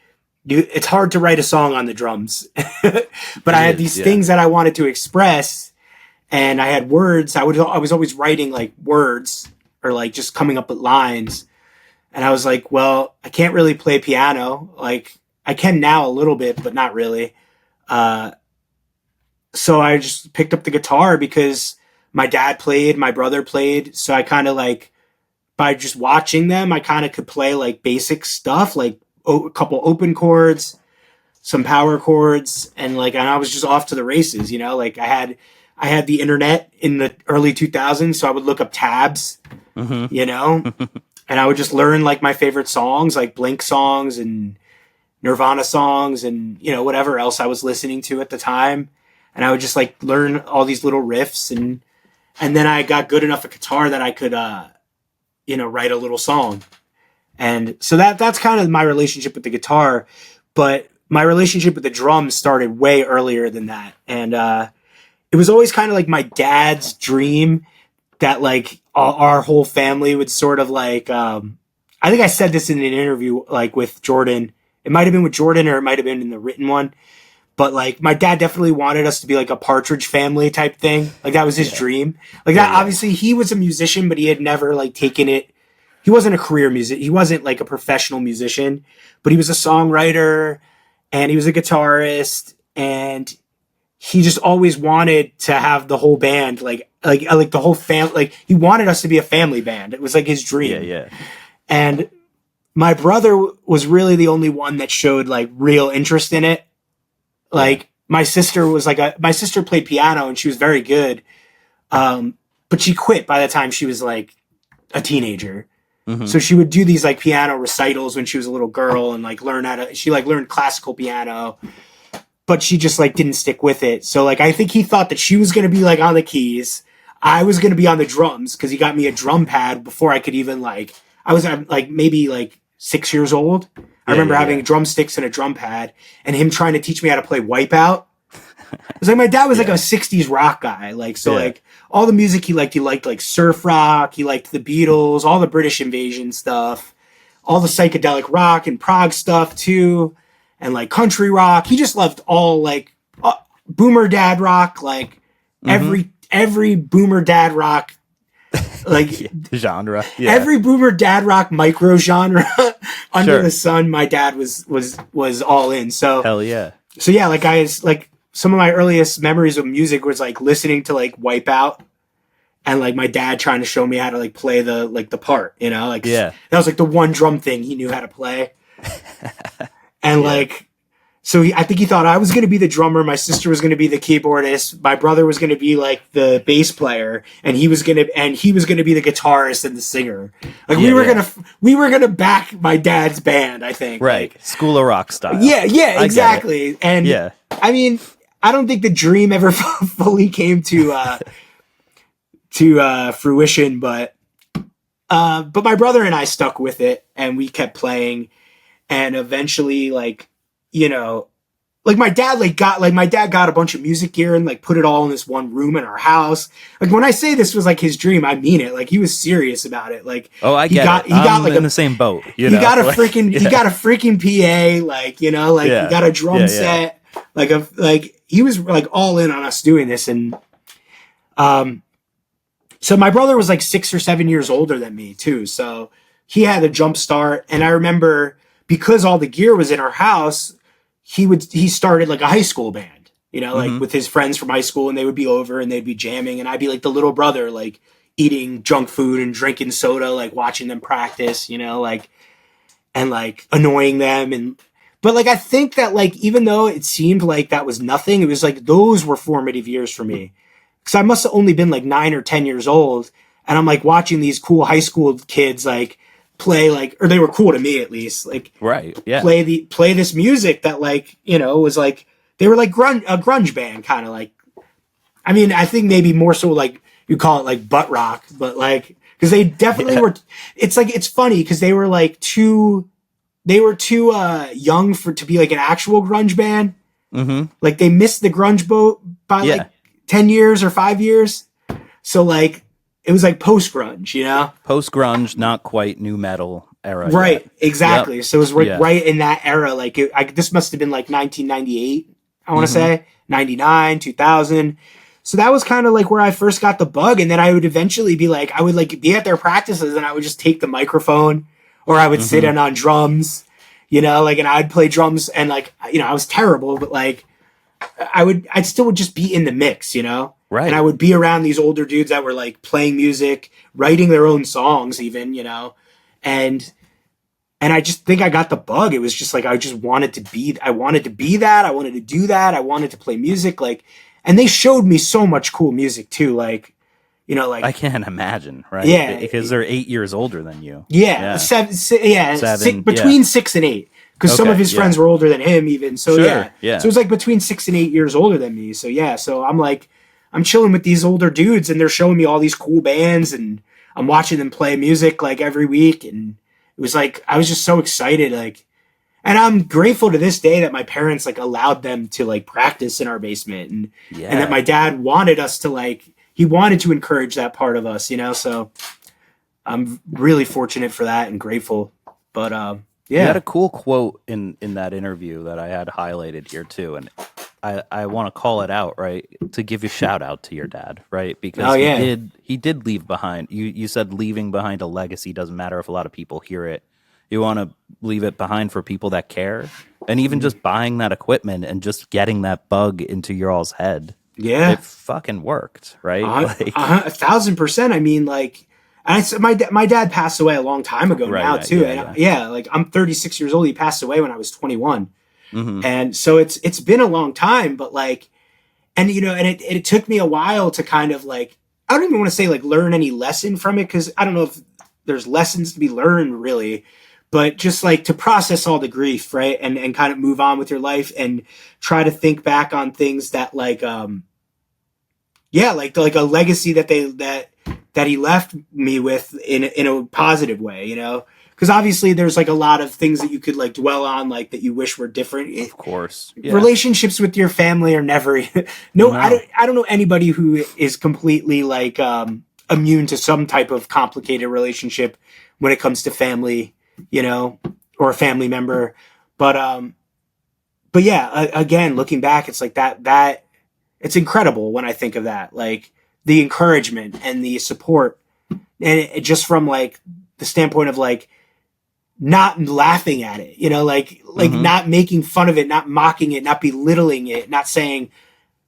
it's hard to write a song on the drums, but I had these things that I wanted to express, and I had words. I was always writing like words, or like just coming up with lines. And I was like, well, I can't really play piano. Like I can now a little bit, but not really. So I just picked up the guitar because my dad played, my brother played. So I kind of like, by just watching them, I kind of could play like basic stuff, like a couple open chords, some power chords, and I was just off to the races, you know, like I had the internet in the early 2000s. So I would look up tabs, you know, and I would just learn like my favorite songs, like Blink songs and Nirvana songs and, you know, whatever else I was listening to at the time. And I would just like learn all these little riffs. And then I got good enough at guitar that I could, you know, write a little song. And so that's kind of my relationship with the guitar, but my relationship with the drums started way earlier than that. And, it was always kind of like my dad's dream that like our whole family would sort of like, I think I said this in an interview, like with Jordan. It might've been with Jordan or it might've been in the written one, but like my dad definitely wanted us to be like a Partridge Family type thing. Like that was his dream. Like that, obviously he was a musician, but he had never like taken it. He wasn't a career musician. He wasn't like a professional musician, but he was a songwriter and he was a guitarist, and he just always wanted to have the whole band, like the whole family. Like he wanted us to be a family band. It was like his dream. Yeah. And my brother was really the only one that showed like real interest in it. Like my sister played piano and she was very good. But she quit by the time she was like a teenager. So she would do these like piano recitals when she was a little girl and like she learned classical piano, but she just like didn't stick with it. So like, I think he thought that she was going to be like on the keys. I was going to be on the drums, because he got me a drum pad before I could even like, I was like maybe like 6 years old. I remember having drumsticks and a drum pad and him trying to teach me how to play Wipeout. It was like, my dad was like a 60s rock guy. Like, so like all the music he liked like surf rock. He liked the Beatles, all the British Invasion stuff, all the psychedelic rock and prog stuff too. And like country rock. He just loved all like boomer dad rock, like every boomer dad rock, like genre. Yeah. Every boomer dad rock micro genre under the sun. My dad was all in. So hell yeah. So yeah, like like some of my earliest memories of music was like listening to like Wipeout and like my dad trying to show me how to like play the part, you know, like that was like the one drum thing he knew how to play. And like, so I think he thought I was going to be the drummer. My sister was going to be the keyboardist. My brother was going to be like the bass player, and he was going to be the guitarist and the singer. Like we were going to back my dad's band, I think. Right. Like, School of Rock style. Yeah, exactly. And I mean, I don't think the dream ever fully came to fruition, but my brother and I stuck with it, and we kept playing. And eventually, like, you know, like my dad got a bunch of music gear and like put it all in this one room in our house. Like when I say this was like his dream, I mean it. Like he was serious about it. Like, I got like in the same boat. You know? He got a freaking PA. Like, you know, like he got a drum set. Like he was like all in on us doing this. And so my brother was like 6 or 7 years older than me too. So he had a jump start. And I remember, because all the gear was in our house, he started like a high school band, you know, like with his friends from high school, and they would be over and they'd be jamming, and I'd be like the little brother, like eating junk food and drinking soda, like watching them practice, you know, like, and like annoying them. But like, I think that like, even though it seemed like that was nothing, it was like, those were formative years for me. Cause I must have only been like 9 or 10 years old. And I'm like watching these cool high school kids, like, play like, or they were cool to me at least, like play this music that like, you know, was like, they were like a grunge band, kind of like, I mean, I think maybe more so like you call it like butt rock, but like, because they definitely were. It's like, it's funny because they were too young to be like an actual grunge band. Like they missed the grunge boat by like 10 years or 5 years. So like, it was like post-grunge, you know? Post-grunge, not quite new metal era. Right, yet. exactly. So it was right in that era. Like, this must have been like 1998, I want to say. 99, 2000. So that was kind of like where I first got the bug. And then I would eventually be like, I would like be at their practices and I would just take the microphone, or I would sit in on drums, you know? Like, and I'd play drums, and like, you know, I was terrible, but like, I still would just be in the mix, you know? Right. And I would be around these older dudes that were like playing music, writing their own songs even, you know. And I just think I got the bug. It was just like I wanted to be that. I wanted to do that. I wanted to play music, like, and they showed me so much cool music too, like, you know, like I can't imagine, right? Yeah, because they're 8 years older than you. Yeah, between 6 and 8. Because some of his friends were older than him, even. So yeah. So it was like between 6 and 8 years older than me. So yeah. So I'm like, I'm chilling with these older dudes, and they're showing me all these cool bands, and I'm watching them play music like every week, and it was like I was just so excited, like, and I'm grateful to this day that my parents like allowed them to like practice in our basement, and that my dad wanted us to like he wanted to encourage that part of us, you know. So I'm really fortunate for that and grateful, but yeah. You had a cool quote in that interview that I had highlighted here too, and I want to call it out, right, to give a shout out to your dad, right, because he did leave behind. You said leaving behind a legacy doesn't matter if a lot of people hear it. You want to leave it behind for people that care, and even just buying that equipment and just getting that bug into your all's head. Yeah, it fucking worked, right? 1,000%. I mean, like. My dad passed away a long time ago now too, like I'm 36 years old. He passed away when I was 21, and so it's been a long time. But like, and you know, and it took me a while to kind of like, I don't even want to say like learn any lesson from it, because I don't know if there's lessons to be learned really, but just like to process all the grief, right, and kind of move on with your life and try to think back on things that like like a legacy that he left me with in a positive way, you know, because obviously there's like a lot of things that you could like dwell on, like that you wish were different. Of course, relationships with your family are never no. I don't know anybody who is completely like immune to some type of complicated relationship when it comes to family, you know, or a family member. But yeah, again, looking back, it's like that it's incredible when I think of that, like the encouragement and the support, and it just from like the standpoint of like not laughing at it, you know, like not making fun of it, not mocking it, not belittling it, not saying,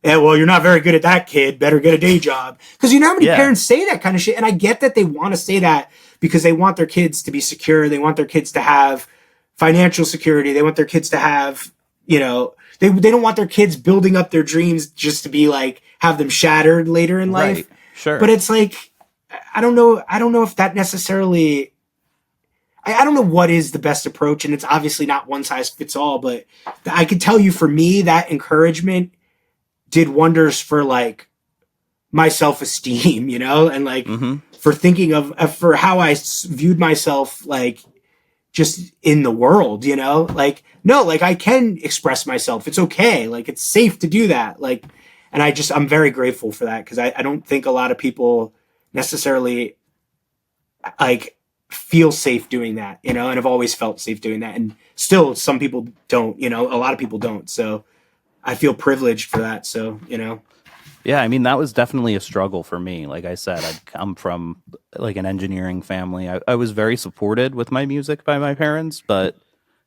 "Yeah, well, you're not very good at that, kid. Better get a day job." Because you know how many parents say that kind of shit, and I get that they want to say that because they want their kids to be secure, they want their kids to have financial security, they want their kids to have, you know, they don't want their kids building up their dreams just to be like have them shattered later in life. Right. Sure. But it's like, I don't know if that necessarily, I don't know what is the best approach, and it's obviously not one size fits all, but I could tell you for me, that encouragement did wonders for like my self-esteem, you know, and like for thinking of, for how I viewed myself, like just in the world, you know, like, no, like I can express myself. It's okay. Like it's safe to do that. Like, and I'm very grateful for that, because I don't think a lot of people necessarily like feel safe doing that, you know, and have always felt safe doing that. And still some people don't, you know, a lot of people don't. So I feel privileged for that. So, you know. Yeah, I mean, that was definitely a struggle for me. Like I said, I come from like an engineering family. I was very supported with my music by my parents, but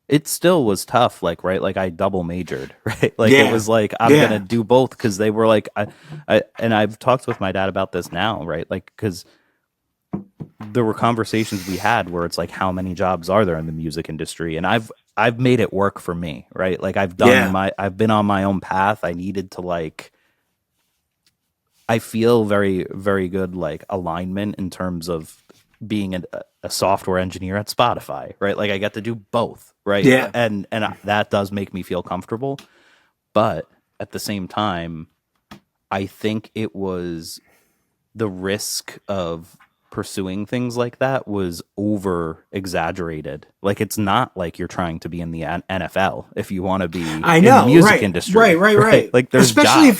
it still was tough. Like, right, like I double majored, right? Like it was like I'm gonna do both, because they were like, and I've talked with my dad about this now, right? Like, because there were conversations we had where it's like, how many jobs are there in the music industry? And I've made it work for me, right? Like I've been on my own path. I needed to like. I feel very, very good like alignment in terms of being a software engineer at Spotify, right? Like I get to do both, right? Yeah. And that does make me feel comfortable. But at the same time, I think it was the risk of pursuing things like that was over exaggerated. Like it's not like you're trying to be in the NFL if you want to be in the music industry. Right. Like there's especially jobs.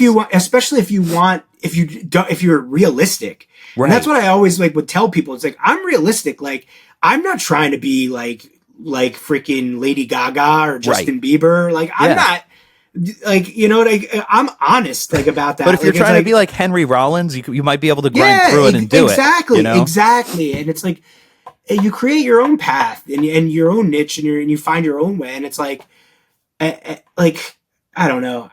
if you're realistic. Right. And that's what I always like would tell people. It's like, I'm realistic. Like I'm not trying to be like freaking Lady Gaga or Justin Bieber. Like I'm not like, you know, like I'm honest like about that. But if you're trying to be like Henry Rollins, you might be able to grind through it and do it. You know? Exactly. And it's like you create your own path and your own niche, and you find your own way. And it's like I don't know.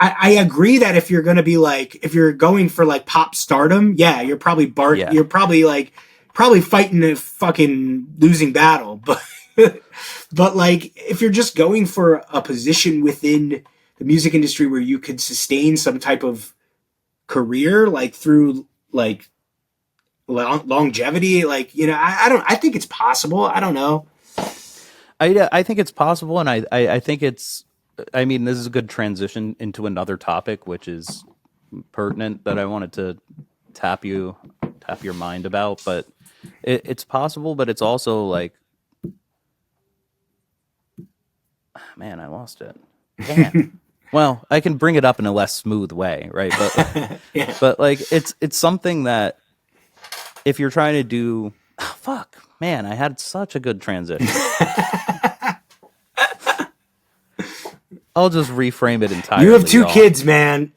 I agree that if you're going to be like, if you're going for like pop stardom, yeah, you're probably you're probably like, probably fighting a fucking losing battle. But like, if you're just going for a position within the music industry where you could sustain some type of career, like through like longevity, like, you know, I think it's possible. I don't know. I think it's possible. And I think I mean, this is a good transition into another topic, which is pertinent that I wanted to tap your mind about, but it's possible, but it's also like, man, I lost it. Damn. Well, I can bring it up in a less smooth way, right? But yeah. But like, it's something that if you're trying to do, fuck, man, I had such a good transition. I'll just reframe it entirely. You have two kids, man.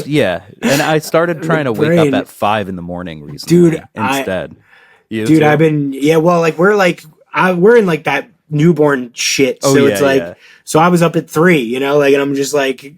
Yeah, and I started trying to wake up at 5 a.m. recently. Dude, instead. I've been well, like we're in like that newborn shit. So it's like, so I was up at 3, you know, like, and I'm just like,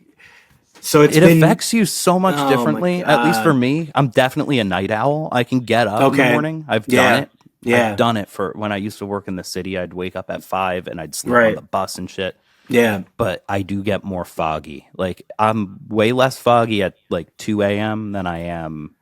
so it affects you so much differently. At least for me, I'm definitely a night owl. I can get up in the morning. I've done it. Yeah, I've done it for when I used to work in the city. I'd wake up at 5 and I'd sleep on the bus and shit. Yeah. But I do get more foggy. Like, I'm way less foggy at like 2 a.m. than I am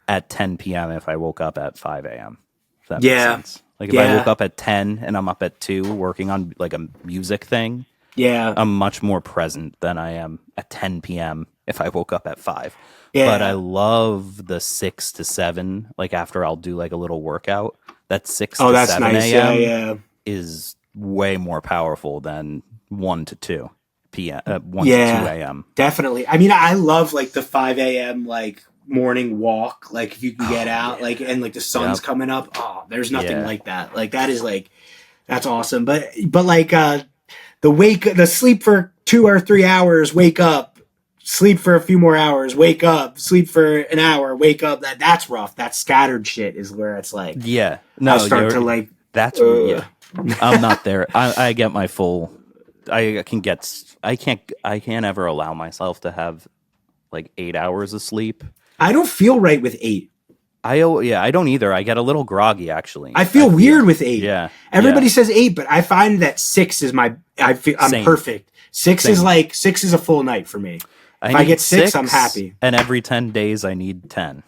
at 10 p.m. if I woke up at 5 a.m. If that makes sense. Like, if I woke up at 10 and I'm up at 2 working on like a music thing, I'm much more present than I am at 10 p.m. if I woke up at 5. Yeah. But I love the 6 to 7, like after I'll do like a little workout, that 6 to 7 a.m. is way more powerful than 1 to 2 p.m. 1 to 2 a.m. Definitely. I mean, I love like the 5 a.m. like morning walk. Like if you can get out, like, and like the sun's coming up. Oh, there's nothing like that. Like that is like, that's awesome. But like the sleep for 2 or 3 hours, wake up, sleep for a few more hours, wake up, sleep for an hour, wake up. That's rough. That scattered shit is where it's like, no, I start to like, that's I'm not there. I get my full. I can't ever allow myself to have like 8 hours of sleep. I don't feel right with 8. I don't either. I get a little groggy actually. I feel weird with 8. Yeah. Everybody says 8, but I find that 6 is I'm perfect. 6 is like 6 is a full night for me. If I get 6, I'm happy. And every 10 days I need 10.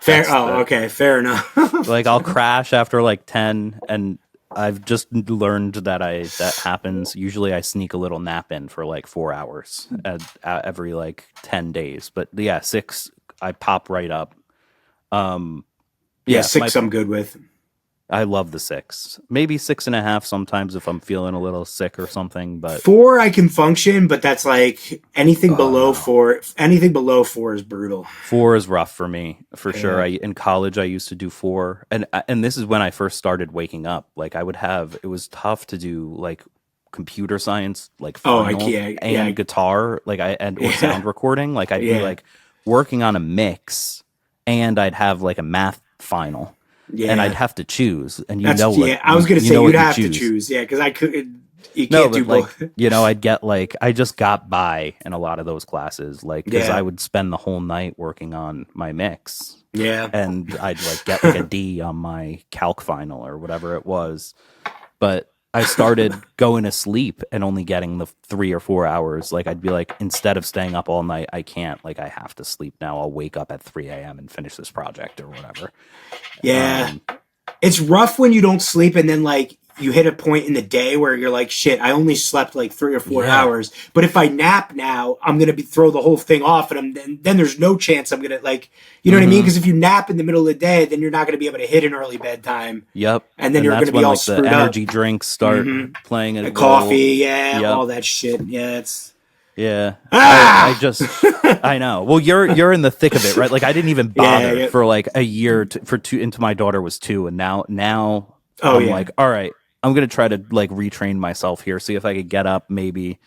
Fair. Okay. Fair enough. Like I'll crash after like 10 and I've just learned that that happens. Usually I sneak a little nap in for like 4 hours every like 10 days. But 6, I pop right up. 6 I'm good with. I love the 6. Maybe 6.5 sometimes if I'm feeling a little sick or something. But 4 I can function, but that's like anything below 4. Anything below 4 is brutal. 4 is rough for me for sure. In college I used to do 4, and this is when I first started waking up. Like it was tough to do like computer science, like final and guitar, like or sound recording. Like I'd be like working on a mix, and I'd have like a math final. Yeah. And I'd have to choose, and I was going to say you'd have to choose, because I couldn't. You can't do both. Like, I'd get like I just got by in a lot of those classes, like because I would spend the whole night working on my mix, and I'd like get like a D on my calc final or whatever it was, but I started going to sleep and only getting the 3 or 4 hours. Like I'd be like, instead of staying up all night, I can't. Like I have to sleep now. I'll wake up at 3 a.m. and finish this project or whatever. Yeah, it's rough when you don't sleep and then like you hit a point in the day where you're like, shit, I only slept like 3 or 4 hours. But if I nap now, I'm gonna throw the whole thing off, and then there's no chance I'm gonna like, you know what I mean? Because if you nap in the middle of the day, then you're not gonna be able to hit an early bedtime. Yep. And then you're gonna be all screwed up. The energy drinks start playing a coffee, all that shit. Yeah, it's. Yeah, I know. Well, you're in the thick of it, right? Like I didn't even bother for like a year until my daughter was 2, and now I'm like, all right, I'm gonna try to like retrain myself here, see if I could get up. Maybe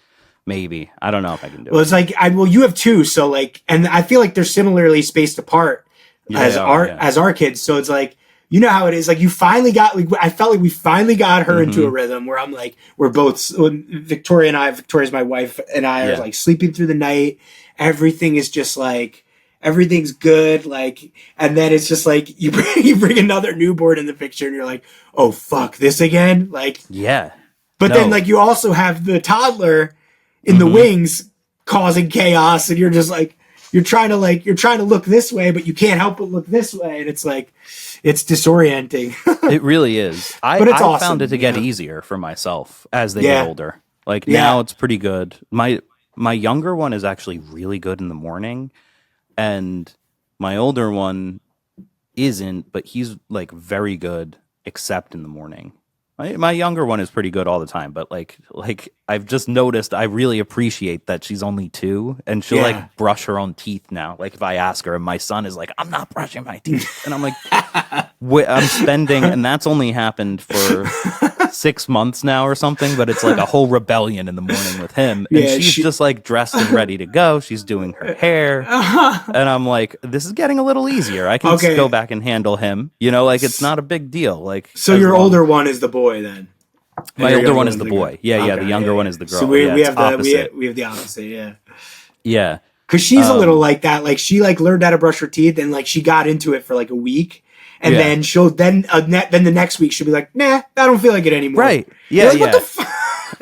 I don't know if I can do it. Well, it's like you have 2, so like, and I feel like they're similarly spaced apart as our kids. So it's like you know how it is. Like you finally got, like, I felt like we finally got her into a rhythm where I'm like, we're both, Victoria's my wife, and I are like sleeping through the night. Everything is just like, everything's good. Like, and then it's just like, you bring another newborn in the picture and you're like, oh fuck, this again? Like, but then like you also have the toddler in the wings causing chaos, and you're just like, you're trying to look this way, but you can't help but look this way. And it's like, it's disorienting. It really is. But it's I awesome, found it to get easier for myself as they get older. Like now it's pretty good. My younger one is actually really good in the morning, and my older one isn't, but he's like very good except in the morning. My younger one is pretty good all the time, but like I've just noticed I really appreciate that she's only 2 and she'll like brush her own teeth now. Like if I ask her, and my son is like, I'm not brushing my teeth. And I'm like, I'm spending, and that's only happened for 6 months now or something, but it's like a whole rebellion in the morning with him. And she's just like dressed and ready to go. She's doing her hair. And I'm like, this is getting a little easier. I can go back and handle him. You know, like it's not a big deal. Like, so your older one is the boy then? My older one is the boy. Yeah, the younger one is the girl. So we have the opposite, Yeah. Because she's a little like that. Like she like learned how to brush her teeth, and like she got into it for like a week. And then she'll then the next week she'll be like, nah, I don't feel like it anymore. Right. Yeah. Like, what the fuck?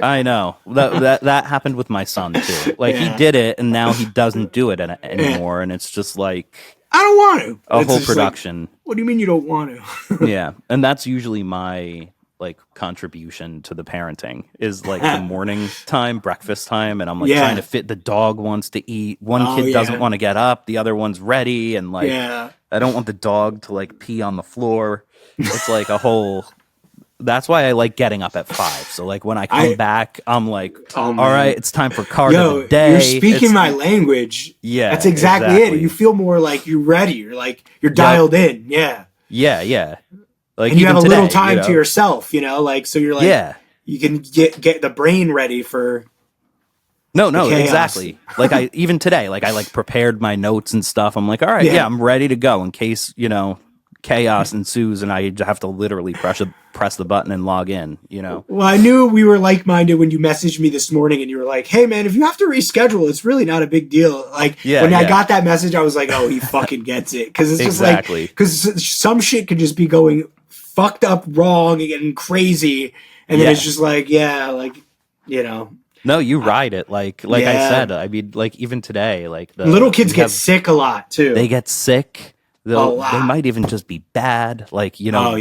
I know that happened with my son too. Like he did it, and now he doesn't do it anymore, and it's just like, I don't want to. A whole production. Like, what do you mean you don't want to? Yeah, and that's usually my like contribution to the parenting is like the morning time, breakfast time, and I'm like trying to fit. The dog wants to eat. One kid doesn't want to get up. The other one's ready, and like I don't want the dog to like pee on the floor. It's like a whole. That's why I like getting up at 5. So like when I come back, I'm like, all right, it's time for card of the day. You're speaking my language. Yeah, that's exactly it. You feel more like you're ready. You're like you're dialed in. Yeah. Like, and you have a little time to yourself, you know, like, so you're like, you can get the brain ready for. No, exactly. Like even today, like I like prepared my notes and stuff. I'm like, all right, I'm ready to go in case, you know, chaos ensues and I have to literally press the button and log in, you know. Well, I knew we were like-minded when you messaged me this morning and you were like, hey man, if you have to reschedule, it's really not a big deal. Like when I got that message, I was like, oh, he fucking gets it. Cause it's just like, cause some shit could just be going fucked up wrong and crazy. And then it's just like, like, you know. No, you ride it. Like I said, I mean, like even today, like the little kids get sick a lot too. They get sick. They might even just be bad. Like, you know,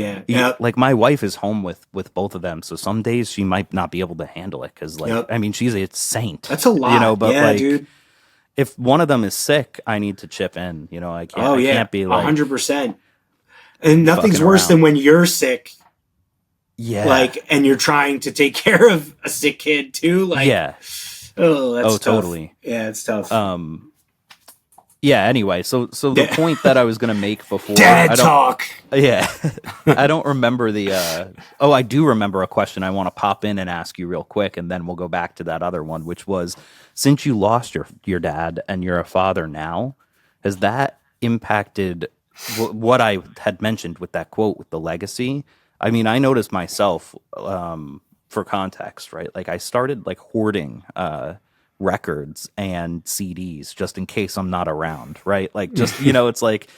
like my wife is home with both of them. So some days she might not be able to handle it. Cause like, I mean, she's a saint. That's a lot. You know, but like, dude. If one of them is sick, I need to chip in, you know, I can't be like 100%. And nothing's worse than when you're sick. Yeah. Like, and you're trying to take care of a sick kid too. Like, oh, that's tough. Totally. Yeah, it's tough. Yeah. Anyway, so the point that I was gonna make before Dad talk. Yeah, I don't remember the. I do remember a question I want to pop in and ask you real quick, and then we'll go back to that other one, which was, since you lost your dad and you're a father now, has that impacted what I had mentioned with that quote with the legacy? I mean, I noticed myself, for context, right? Like I started like hoarding records and CDs just in case I'm not around, right? Like just, you know, it's like,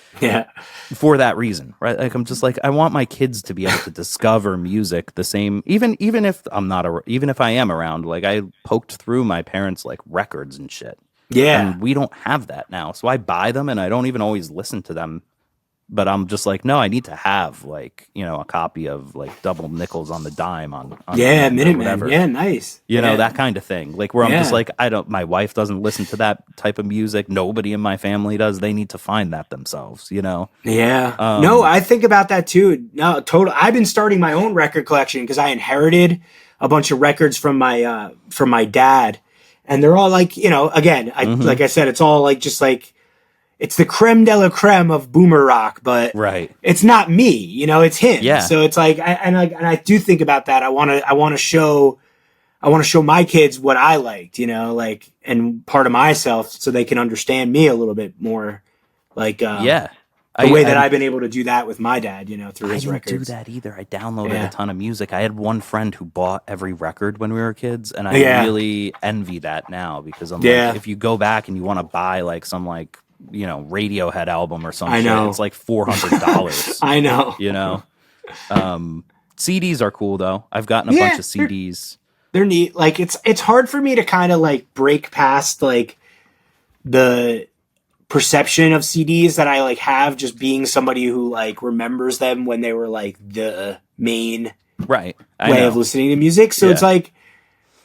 for that reason, right? Like I'm just like, I want my kids to be able to discover music the same, even if I'm not, even if I am around, like I poked through my parents' like records and shit. Yeah. And we don't have that now. So I buy them and I don't even always listen to them. But I'm just like, no, I need to have like, you know, a copy of like Double Nickels on the Dime on Minuteman. Yeah, nice. You know, that kind of thing. Like where I'm just like, my wife doesn't listen to that type of music. Nobody in my family does. They need to find that themselves, you know? Yeah. No, I think about that too. No, total. I've been starting my own record collection because I inherited a bunch of records from my dad. And they're all like, you know, again, like I said, it's all like, just like, it's the creme de la creme of boomer rock, but it's not me, you know, it's him. Yeah. So it's like, I do think about that. I want to show my kids what I liked, you know, like, and part of myself so they can understand me a little bit more. Like, the way that I've been able to do that with my dad, through his records. I didn't do that either. I downloaded a ton of music. I had one friend who bought every record when we were kids, and I really envy that now, because I'm like, if you go back and you want to buy like some like, Radiohead album or something, it's like $400. I know. CDs are cool though. I've gotten a bunch of CDs. They're neat. Like it's hard for me to kind of like break past like the perception of CDs that I like have, just being somebody who like remembers them when they were like the main way of listening to music. So it's like,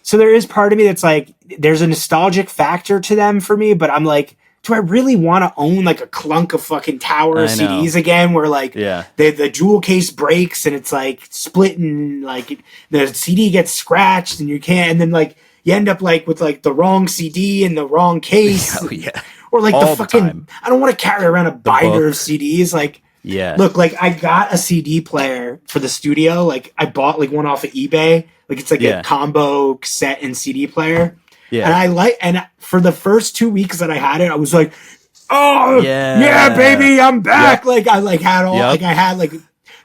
so there is part of me that's like, there's a nostalgic factor to them for me, but I'm like, do I really want to own like a clunk of fucking tower of CDs again, where like the jewel case breaks and it's like split and like the CD gets scratched and you can't, and then like you end up like with like the wrong CD in the wrong case. Or like the fucking, I don't want to carry around a binder of CDs. Like, look, like I got a CD player for the studio. Like I bought like one off of eBay. Like it's like a combo cassette and CD player. And for the first 2 weeks that I had it, I was like, oh yeah, baby, I'm back. Like I like had all, like I had like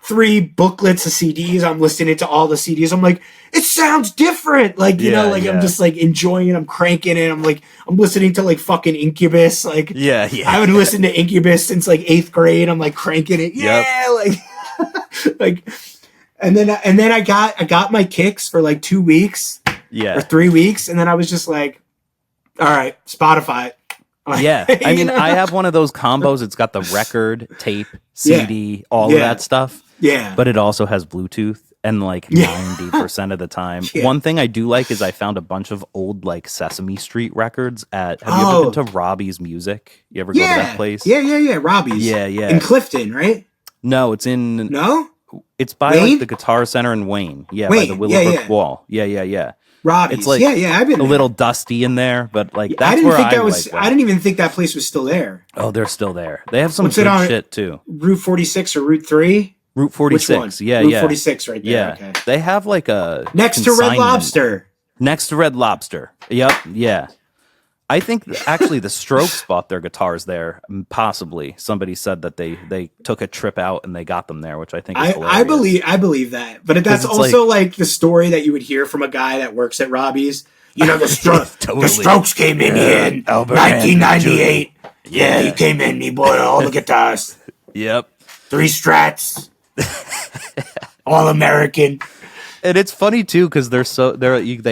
3 booklets of CDs. I'm listening to all the CDs. I'm like, it sounds different. Like, I'm just like enjoying it. I'm cranking it. I'm listening to like fucking Incubus. Like, I haven't listened to Incubus since like 8th grade. I'm like cranking it. Like, like, and then I got my kicks for like 2 weeks. Or 3 weeks. And then I was just like, all right, Spotify. I mean, I have one of those combos. It's got the record, tape, CD, all of that stuff. But it also has Bluetooth, and like 90% of the time. One thing I do like is I found a bunch of old like Sesame Street records have you ever been to Robbie's Music? You ever go to that place? Yeah. Robbie's. Yeah. In Clifton, right? No, it's in... No? It's by like the Guitar Center in Wayne. By the Willowbrook Wall. Yeah. Robbie's. It's like I've been a little dusty in there, but like that's where I didn't even think that place was still there. Oh, they're still there. They have some good shit too. Route 46 or Route 3? Route 46. Route 46 right there. Yeah. Okay. They have like a next to Red Lobster. Next to Red Lobster. Yep. Yeah. I think actually the Strokes bought their guitars there. Possibly somebody said that they took a trip out and they got them there, which I think is hilarious. I believe that, but that's also like the story that you would hear from a guy that works at Robbie's. The Strokes came in here in 1998. Yeah, he came in. He bought all the guitars. Yep, 3 Strats, all American. And it's funny too because they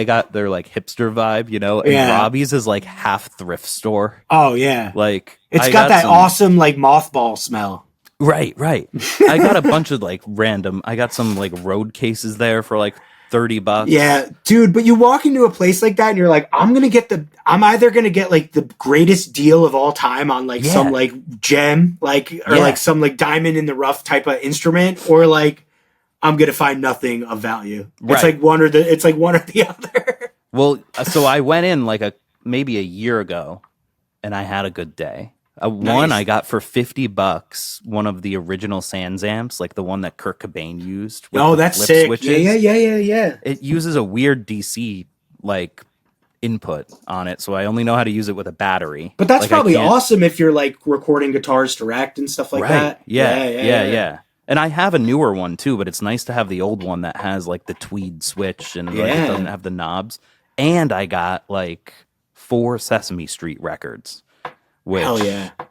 got their like hipster vibe, and Robbie's is like half thrift store. Oh yeah, like it's got that awesome like mothball smell. Right. I got a bunch of like I got some like road cases there for like $30. Yeah, dude. But you walk into a place like that and you're like, I'm either gonna get like the greatest deal of all time on like some like gem, like or like some like diamond in the rough type of instrument, or like I'm gonna find nothing of value. Right. It's like one or the other. Well, so I went in like maybe a year ago, and I had a good day. One I got for $50. One of the original Sans amps, like the one that Kurt Cobain used. Oh, that's sick! Switches. Yeah. It uses a weird DC like input on it, so I only know how to use it with a battery. But that's probably awesome if you're like recording guitars direct and stuff like that. Yeah. And I have a newer one too, but it's nice to have the old one that has like the tweed switch and like, it doesn't have the knobs. And I got like 4 Sesame Street records, which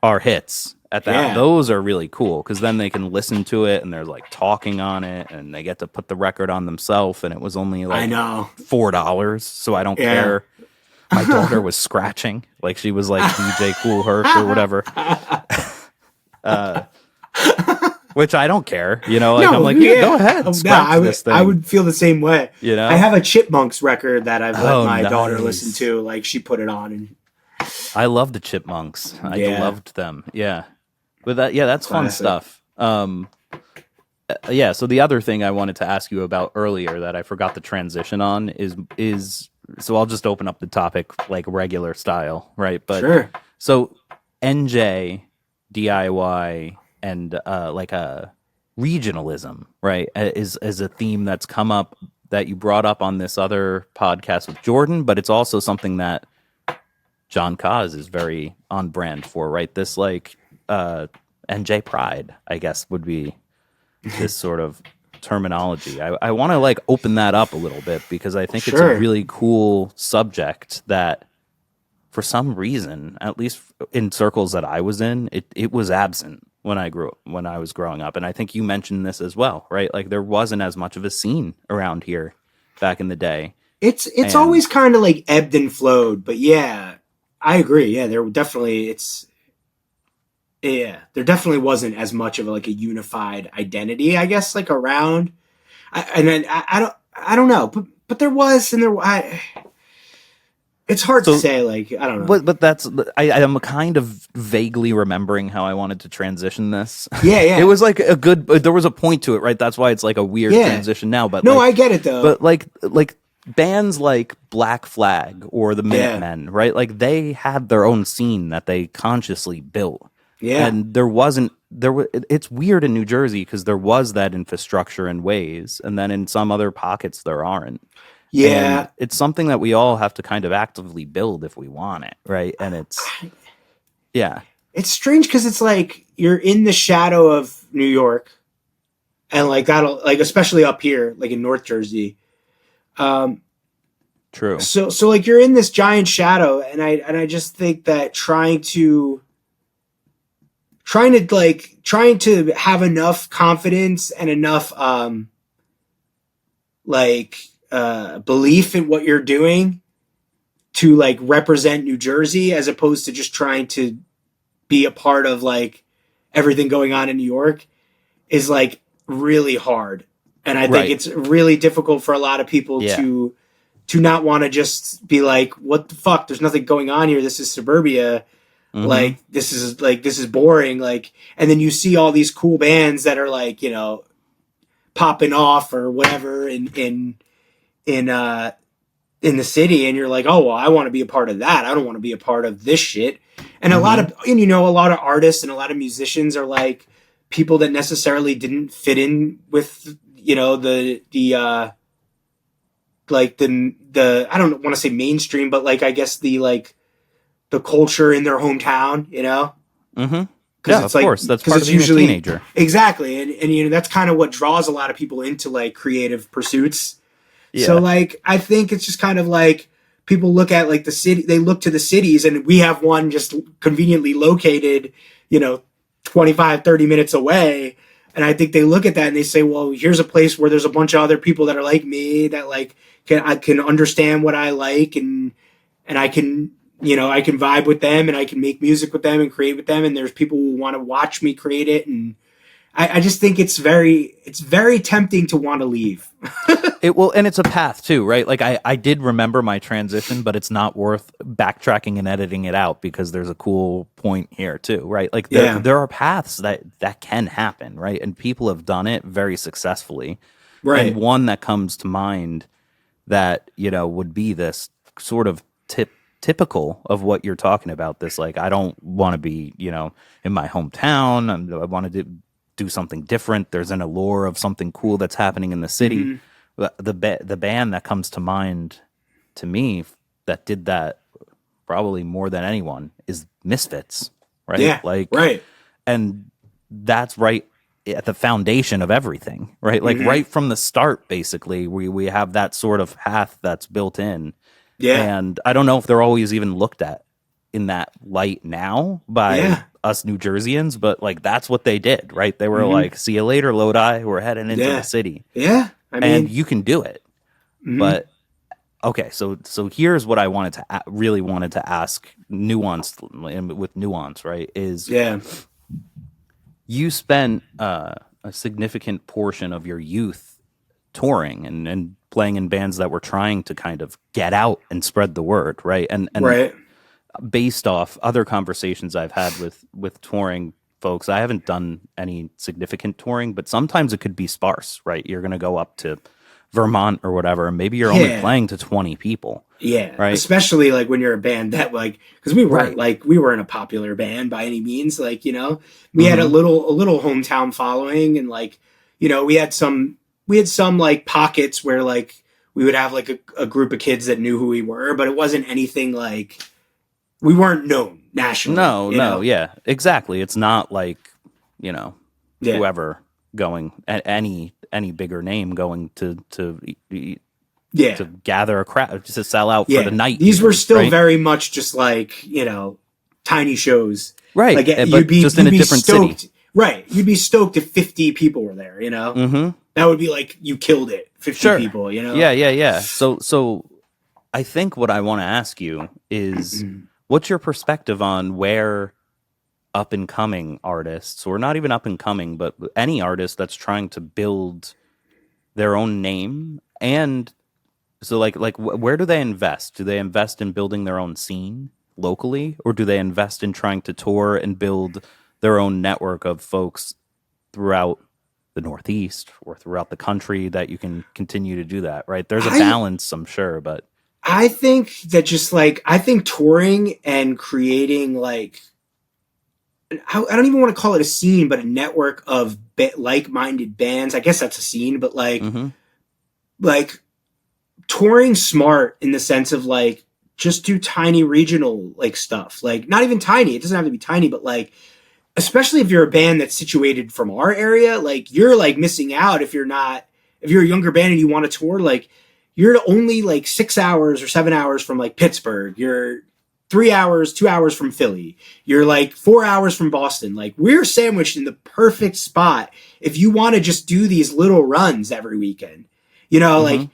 are hits at that. Yeah. Those are really cool because then they can listen to it and they're like talking on it and they get to put the record on themselves. And it was only like $4, so I don't care. My daughter was scratching, like she was like DJ Kool Herc or whatever. Which I don't care, I'm like, go ahead, scratch this thing. I would feel the same way. I have a Chipmunks record that I've let my daughter listen to. Like she put it on, and I love the Chipmunks. I loved them. Yeah, but that's fun stuff. So the other thing I wanted to ask you about earlier that I forgot to transition on is so I'll just open up the topic like regular style, right? But sure. So NJ DIY. And like a regionalism, right, is a theme that's come up that you brought up on this other podcast with Jordan, but it's also something that John Kaz is very on brand for, right? This like, and NJ Pride, I guess, would be this sort of terminology. I want to like open that up a little bit because I think it's a really cool subject that for some reason, at least in circles that I was in, it was absent when I was growing up. And I think you mentioned this as well, right? Like there wasn't as much of a scene around here back in the day. It's always kind of like ebbed and flowed, but yeah, I agree. Yeah, there definitely there definitely wasn't as much of like a unified identity, I guess, like around. I don't know, but there was, and it's hard to say. Like I don't know, but that's I am kind of vaguely remembering how I wanted to transition this. Yeah. It was like a good. There was a point to it, right? That's why it's like a weird transition now. But no, like, I get it though. But like bands like Black Flag or the Minutemen, right? Like they had their own scene that they consciously built. Yeah. And it's weird in New Jersey because there was that infrastructure in ways, and then in some other pockets there aren't. Yeah. And it's something that we all have to kind of actively build if we want it, right? And it's strange because it's like you're in the shadow of New York, and like that'll like especially up here, like in North Jersey. True. So like you're in this giant shadow, and I just think that trying to have enough confidence and enough belief in what you're doing to like represent New Jersey as opposed to just trying to be a part of like everything going on in New York is like really hard. And I think it's really difficult for a lot of people to not want to just be like, what the fuck? There's nothing going on here. This is suburbia. Mm-hmm. Like this is boring. Like, and then you see all these cool bands that are like, you know, popping off or whatever in the city, and you're like, oh well, I want to be a part of that. I don't want to be a part of this shit. And a lot of artists and a lot of musicians are like people that necessarily didn't fit in with, you know, the I don't want to say mainstream, but like I guess the culture in their hometown, you know? Mm-hmm. Yeah, of course. That's part of being usually a teenager. Exactly. And you know, that's kind of what draws a lot of people into like creative pursuits. Yeah. So like, I think it's just kind of like people look at like the city, they look to the cities, and we have one just conveniently located, you know, 25, 30 minutes away. And I think they look at that and they say, well, here's a place where there's a bunch of other people that are like me that like I can understand what I like, and I can, you know, I can vibe with them, and I can make music with them and create with them. And there's people who want to watch me create it. And I just think it's very tempting to want to leave. And it's a path too, right? Like I did remember my transition, but it's not worth backtracking and editing it out because there's a cool point here too, right? Like there are paths that can happen, right? And people have done it very successfully. Right. And one that comes to mind that, you know, would be this sort of typical of what you're talking about. This, like, I don't want to be, you know, in my hometown. I want to do something different. There's an allure of something cool that's happening in the city. Mm-hmm. The band that comes to mind to me that did that probably more than anyone is Misfits, right? Yeah, right. And that's right at the foundation of everything, right? Like right from the start, basically, we have that sort of path that's built in. Yeah. And I don't know if they're always even looked at in that light now by us New Jerseyans, but like that's what they did, right? They were like, see you later, Lodi. We're heading into the city. Yeah. I mean, and you can do it. But okay, so here's what I really wanted to ask with nuance, right? Is you spent a significant portion of your youth touring and playing in bands that were trying to kind of get out and spread the word, right? And right. Based off other conversations I've had with touring folks, I haven't done any significant touring, but sometimes it could be sparse, right? You're going to go up to Vermont or whatever, and maybe you're only playing to 20 people. Yeah. Right. Especially like when you're a band that like, because we weren't we weren't a popular band by any means. Like, you know, we had a little hometown following, and like, you know, we had some like pockets where like we would have like a group of kids that knew who we were, but it wasn't anything like we weren't known nationally. No, yeah, exactly. It's not like you know, Yeah. whoever going, any bigger name going to gather a crowd, just to sell out for the night. These were still very much just like, tiny shows. Right. Like, but just in a different stoked, city. Right. You'd be stoked if 50 people were there, Mm-hmm. That would be like, you killed it. 50 people, Yeah. So I think what I want to ask you is, what's your perspective on where up and coming artists, or not even up and coming, but any artist that's trying to build their own name, and so like where do they invest? Do they invest in building their own scene locally, or do they invest in trying to tour and build their own network of folks throughout the Northeast or throughout the country that you can continue to do that, right? There's a balance, I'm sure, but I think that just like, I think touring and creating like, I don't even want to call it a scene, but a network of like-minded bands. I guess that's a scene, but like, like touring smart in the sense of like, just do tiny regional like stuff. Like, not even tiny. It doesn't have to be tiny, but like, especially if you're a band that's situated from our area, like you're like missing out if you're a younger band and you want to tour, like you're only like 6 hours or 7 hours from like Pittsburgh. You're 2 hours from Philly. You're like 4 hours from Boston. Like, we're sandwiched in the perfect spot if you want to just do these little runs every weekend. Like,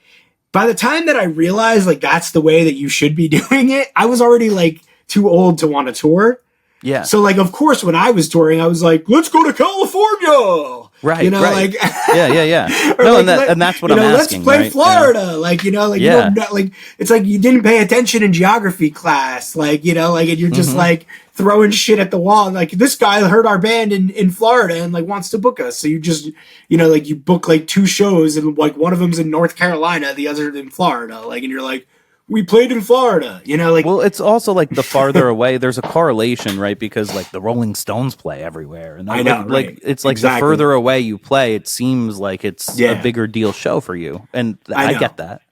by the time that I realized like that's the way that you should be doing it, I was already like too old to want to tour. Yeah. So like, of course, when I was touring, I was like, let's go to California. Right. Like, yeah. No, like, and that's what I'm asking. Let's play right? Florida. Like, you don't like, it's like you didn't pay attention in geography class. Like, and you're just like throwing shit at the wall. And like, this guy heard our band in Florida and like wants to book us. So you just, like you book like 2 shows and like one of them's in North Carolina, the other in Florida. Like, and you're like, we played in Florida, like. Well, it's also like the farther away, there's a correlation, right? Because like the Rolling Stones play everywhere, and I know, like it's like the further away you play, it seems like it's a bigger deal show for you, and I get that.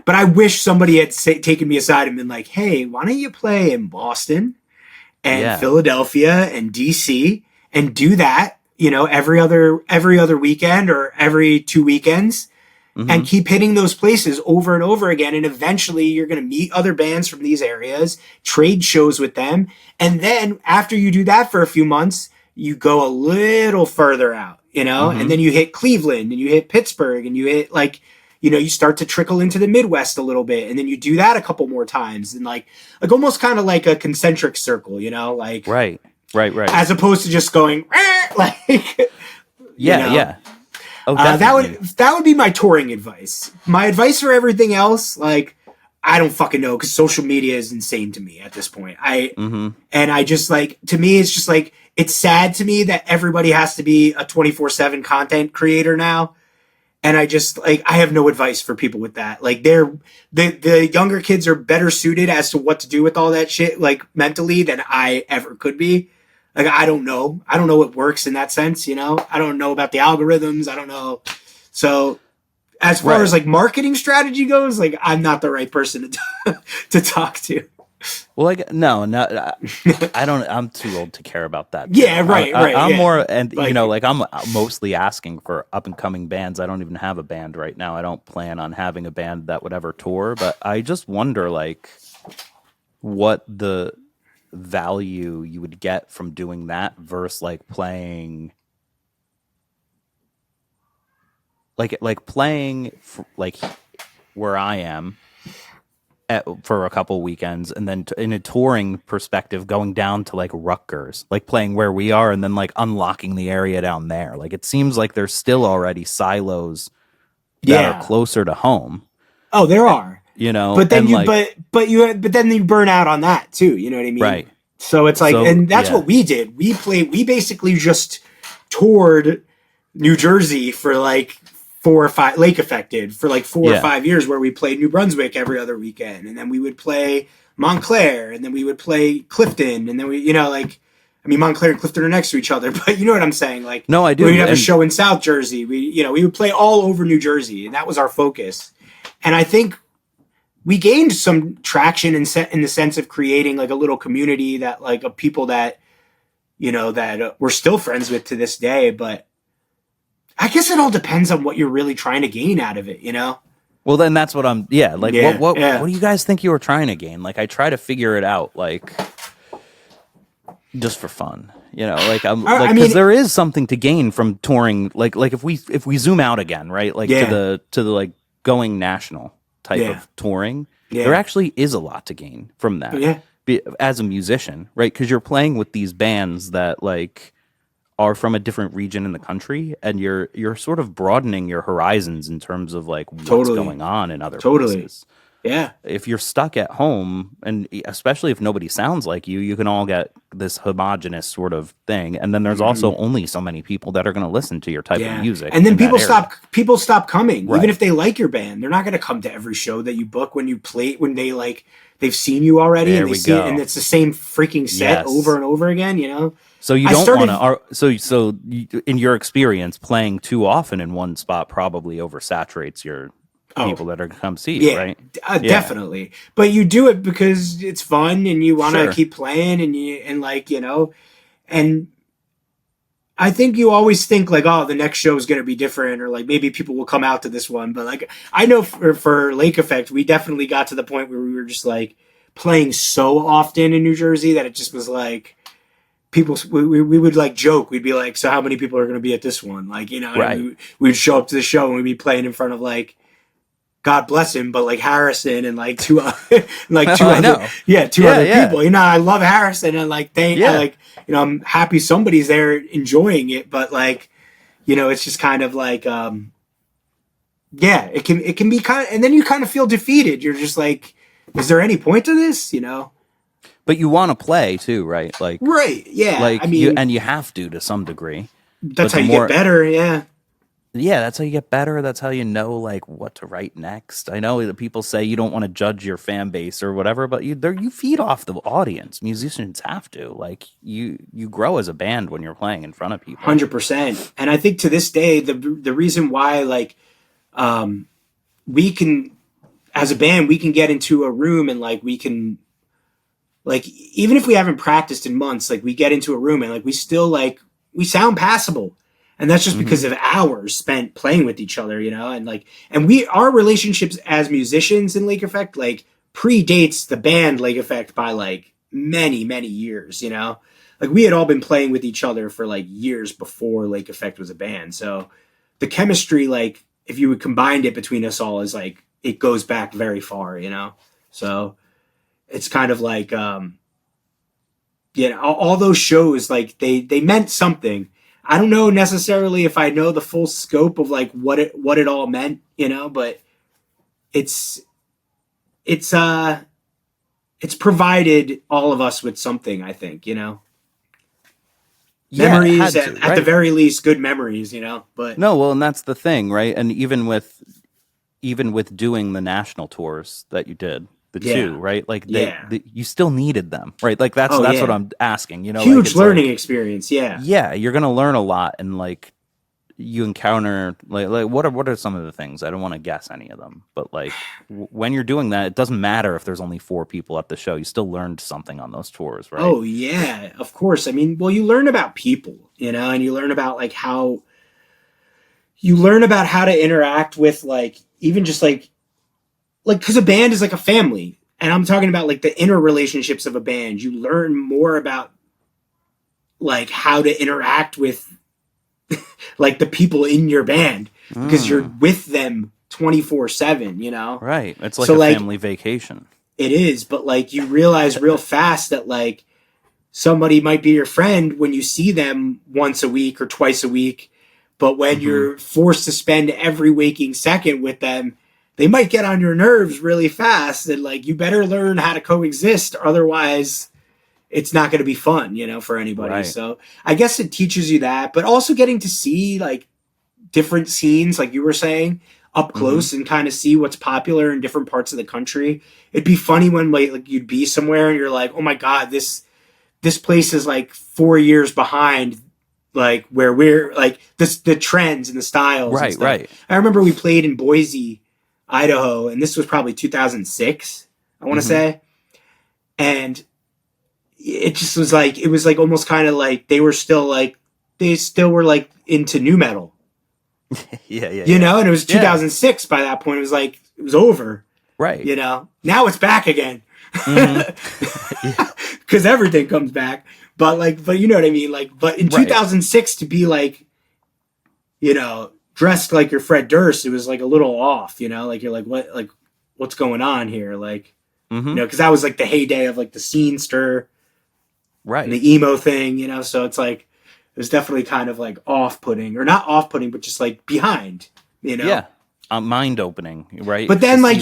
But I wish somebody had taken me aside and been like, "Hey, why don't you play in Boston and Philadelphia and DC and do that? Every other weekend or every 2 weekends." And keep hitting those places over and over again. And eventually you're going to meet other bands from these areas, trade shows with them. And then after you do that for a few months, you go a little further out, and then you hit Cleveland and you hit Pittsburgh and you hit like, you start to trickle into the Midwest a little bit. And then you do that a couple more times and like almost kind of like a concentric circle, like. Right. As opposed to just going like. Yeah. Oh, that would be my touring advice. My advice for everything else, like, I don't fucking know, because social media is insane to me at this point. And I just like, to me, it's just like, it's sad to me that everybody has to be a 24/7 content creator now. And I just like, I have no advice for people with that. Like, the younger kids are better suited as to what to do with all that shit, like mentally, than I ever could be. Like, I don't know what works in that sense, I don't know about the algorithms. I don't know. So as far as like marketing strategy goes, like I'm not the right person to talk to. Well, like, no, I don't, I'm too old to care about that. Yeah, right. I'm more, and like I'm mostly asking for up and coming bands. I don't even have a band right now. I don't plan on having a band that would ever tour, but I just wonder like what the value you would get from doing that versus like playing like where I am for a couple weekends, and then in a touring perspective going down to like Rutgers, like playing where we are and then like unlocking the area down there. Like, it seems like there's still already silos that are closer to home. Oh, there are. But then but then you burn out on that too. You know what I mean? Right. So it's like, and that's what we did. We basically just toured New Jersey for like 4 or 5, Lake Effect did for like 4 or 5 years, where we played New Brunswick every other weekend. And then we would play Montclair, and then we would play Clifton. And then Montclair and Clifton are next to each other, but you know what I'm saying? Like, no, I do. We'd have a show in South Jersey. We would play all over New Jersey, and that was our focus. And I think we gained some traction in the sense of creating like a little community that like of people that, that we're still friends with to this day. But I guess it all depends on what you're really trying to gain out of it, Well, then that's what I'm. Yeah, like what do you guys think you were trying to gain? Like I try to figure it out, like just for fun, Like because there is something to gain from touring. Like if we zoom out again, right? Like to the like going national type of touring, there actually is a lot to gain from that. Yeah. As a musician, right? Because you're playing with these bands that like are from a different region in the country, and you're sort of broadening your horizons in terms of like what's going on in other places. Yeah. If you're stuck at home, and especially if nobody sounds like you can all get this homogenous sort of thing, and then there's also only so many people that are going to listen to your type of music. And then people stop coming, right. Even if they like your band. They're not going to come to every show that you book when they like they've seen you already, and and it's the same freaking set over and over again. So you don't want to. So in your experience, playing too often in one spot probably oversaturates your people that are going to come see you, right? Definitely. But you do it because it's fun and you want to keep playing, and I think you always think like, oh, the next show is going to be different, or like maybe people will come out to this one. But like I know for Lake Effect, we definitely got to the point where we were just like playing so often in New Jersey that it just was like people. We would like joke. We'd be like, so how many people are going to be at this one? Like right. We'd show up to the show and we'd be playing in front of like, God bless him, but like Harrison and like two other people. I love Harrison, and like I'm happy somebody's there enjoying it, but like, it's just kind of like it can be kind of, and then you kind of feel defeated. You're just like, is there any point to this? But you want to play too, right? Like right, yeah. Like you have to some degree. That's how you get better, yeah. Yeah, that's how you get better. That's how you know like what to write next. I know that people say you don't want to judge your fan base or whatever, but you feed off the audience. Musicians have to. Like you grow as a band when you're playing in front of people. 100%. And I think to this day, the reason why like we can, as a band, we can get into a room and like we can, like even if we haven't practiced in months, like we get into a room and like we still like we sound passable. And that's just because of hours spent playing with each other, and like, and our relationships as musicians in Lake Effect, like predates the band Lake Effect by like many, many years, like we had all been playing with each other for like years before Lake Effect was a band. So the chemistry, like if you would combine it between us all is like, it goes back very far, so it's kind of like, all those shows, like they meant something. I don't know necessarily if I know the full scope of like what it all meant, but it's provided all of us with something, I think, memories at the very least, good memories, but no, well, and that's the thing, right? And even with doing the national tours that you did, the two, right? Like you still needed them, right? Like that's what I'm asking, huge like, learning experience. Yeah. You're going to learn a lot. And like you encounter like, what are some of the things? I don't want to guess any of them, but like when you're doing that, it doesn't matter if there's only 4 people at the show. You still learned something on those tours, right? Oh yeah, of course. I mean, well, you learn about people, and you learn about like how to interact with like, even just like, because a band is like a family, and I'm talking about like the inner relationships of a band. You learn more about like how to interact with like the people in your band because you're with them 24/7, Right. It's like a family vacation. It is, but like you realize real fast that like somebody might be your friend when you see them once a week or twice a week, but when you're forced to spend every waking second with them, they might get on your nerves really fast, and like you better learn how to coexist, otherwise it's not going to be fun, for anybody. Right. So I guess it teaches you that, but also getting to see like different scenes, like you were saying, up close and kind of see what's popular in different parts of the country. It'd be funny when like you'd be somewhere and you're like, oh my God, this place is like 4 years behind like where we're like the trends and the styles. Right. And stuff. Right. I remember we played in Boise, Idaho, and this was probably 2006, I want to say. And it just was like, it was like almost kind of like they still were like into nu metal. Yeah. You know, and it was 2006 by that point. It was like, it was over. Right. You know, now it's back again. Because everything comes back. But you know what I mean? Like, but in 2006 to be like, you know, dressed like you're Fred Durst, it was like a little off, you know, like you're like, what's going on here? Like, you know, because that was like the heyday of like the scenester, right? And the emo thing, you know. So it's like it was definitely kind of like off-putting, or not off-putting, but just like behind, you know. Yeah, mind opening, right? But then like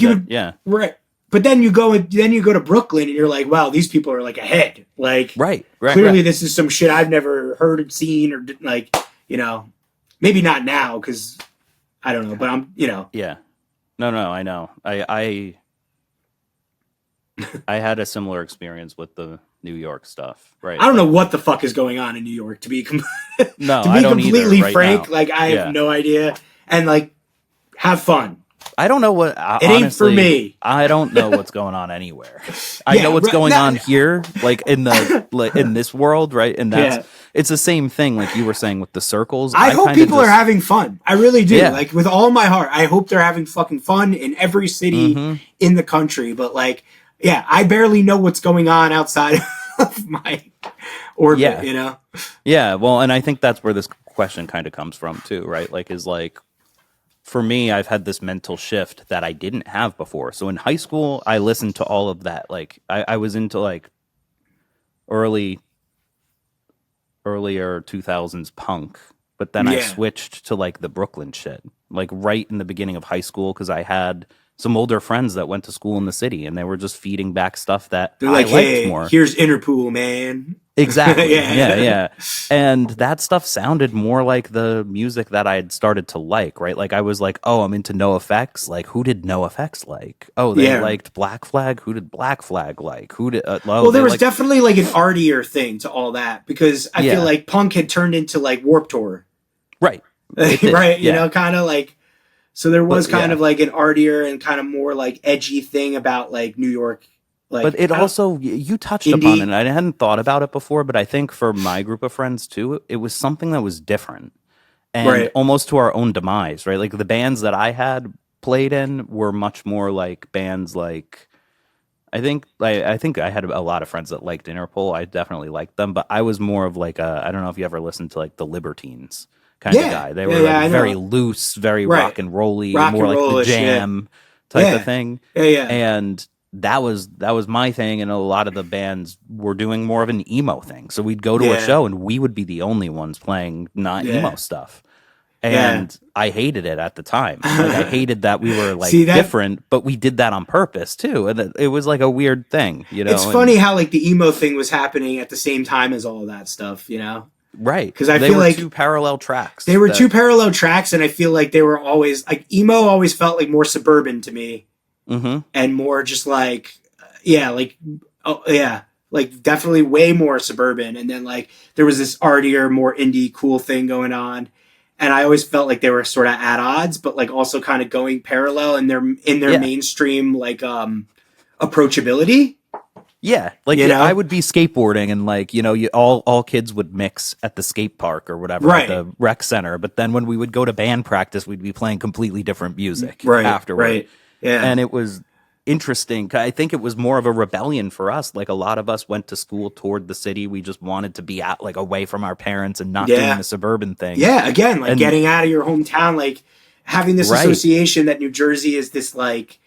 right. But then you go to Brooklyn and you're like, wow, these people are like ahead. Like, right. Clearly, this is some shit I've never heard or seen, or like, you know, maybe not now because I don't know, but I'm, you know. Yeah. No, I know. I had a similar experience with the New York stuff, right? I don't know what the fuck is going on in New York, to be no, I don't completely either right frank. now. Like, I have no idea. And like, have fun. I don't know what. It ain't for me. I don't know what's going on anywhere. I know what's going on here, like in this world, right? And it's the same thing, like you were saying with the circles. I hope people are having fun. I really do. Yeah. Like with all my heart, I hope they're having fucking fun in every city in the country. But like, yeah, I barely know what's going on outside of my orbit. You know? Yeah. Well, and I think that's where this question kind of comes from too, right? Like, is like. For me, I've had this mental shift that I didn't have before. So in high school, I listened to all of that. Like I was into like earlier 2000s punk, but then I switched to like the Brooklyn shit, like right in the beginning of high school, because I had some older friends that went to school in the city, and they were just feeding back stuff that they're like, I liked more. Here's Interpol, man. Exactly. yeah. And that stuff sounded more like the music that I had started to like, right? Like I was like, oh, I'm into NoFX. Like, who did NoFX like? Oh, they liked Black Flag. Who did Black Flag like? Who did? Well, there was definitely like an artier thing to all that, because I feel like punk had turned into like Warped Tour, right? Right. You know, kind of like. So there was kind of like an artier and kind of more like edgy thing about like New York. Like, but it also, you touched upon it, and I hadn't thought about it before, but I think for my group of friends too, it was something that was different and almost to our own demise, right? Like the bands that I had played in were much more like bands like, I think I had a lot of friends that liked Interpol. I definitely liked them, but I was more of like I don't know if you ever listened to like the Libertines kind of guy. They were like very loose, very rock and rolly, more like the Jam type of thing. And that was my thing, and a lot of the bands were doing more of an emo thing. So we'd go to a show and we would be the only ones playing not emo stuff. And I hated it at the time. Like, I hated that we were like different, but we did that on purpose too. And it was like a weird thing, you know. It's funny how like the emo thing was happening at the same time as all of that stuff, you know. Right. Because I feel like two parallel tracks. They were two parallel tracks, and I feel like they were always like emo always felt like more suburban to me. And more just like, like definitely way more suburban. And then like there was this artier, more indie, cool thing going on. And I always felt like they were sort of at odds, but like also kind of going parallel in their mainstream like approachability. Yeah, like I would be skateboarding, and like all kids would mix at the skate park or whatever at the rec center. But then when we would go to band practice, we'd be playing completely different music afterward. Right. Yeah. And it was interesting. I think it was more of a rebellion for us. Like a lot of us went to school toward the city. We just wanted to be out, like away from our parents and not doing the suburban thing. Yeah. Again, like getting out of your hometown, like having this association that New Jersey is this like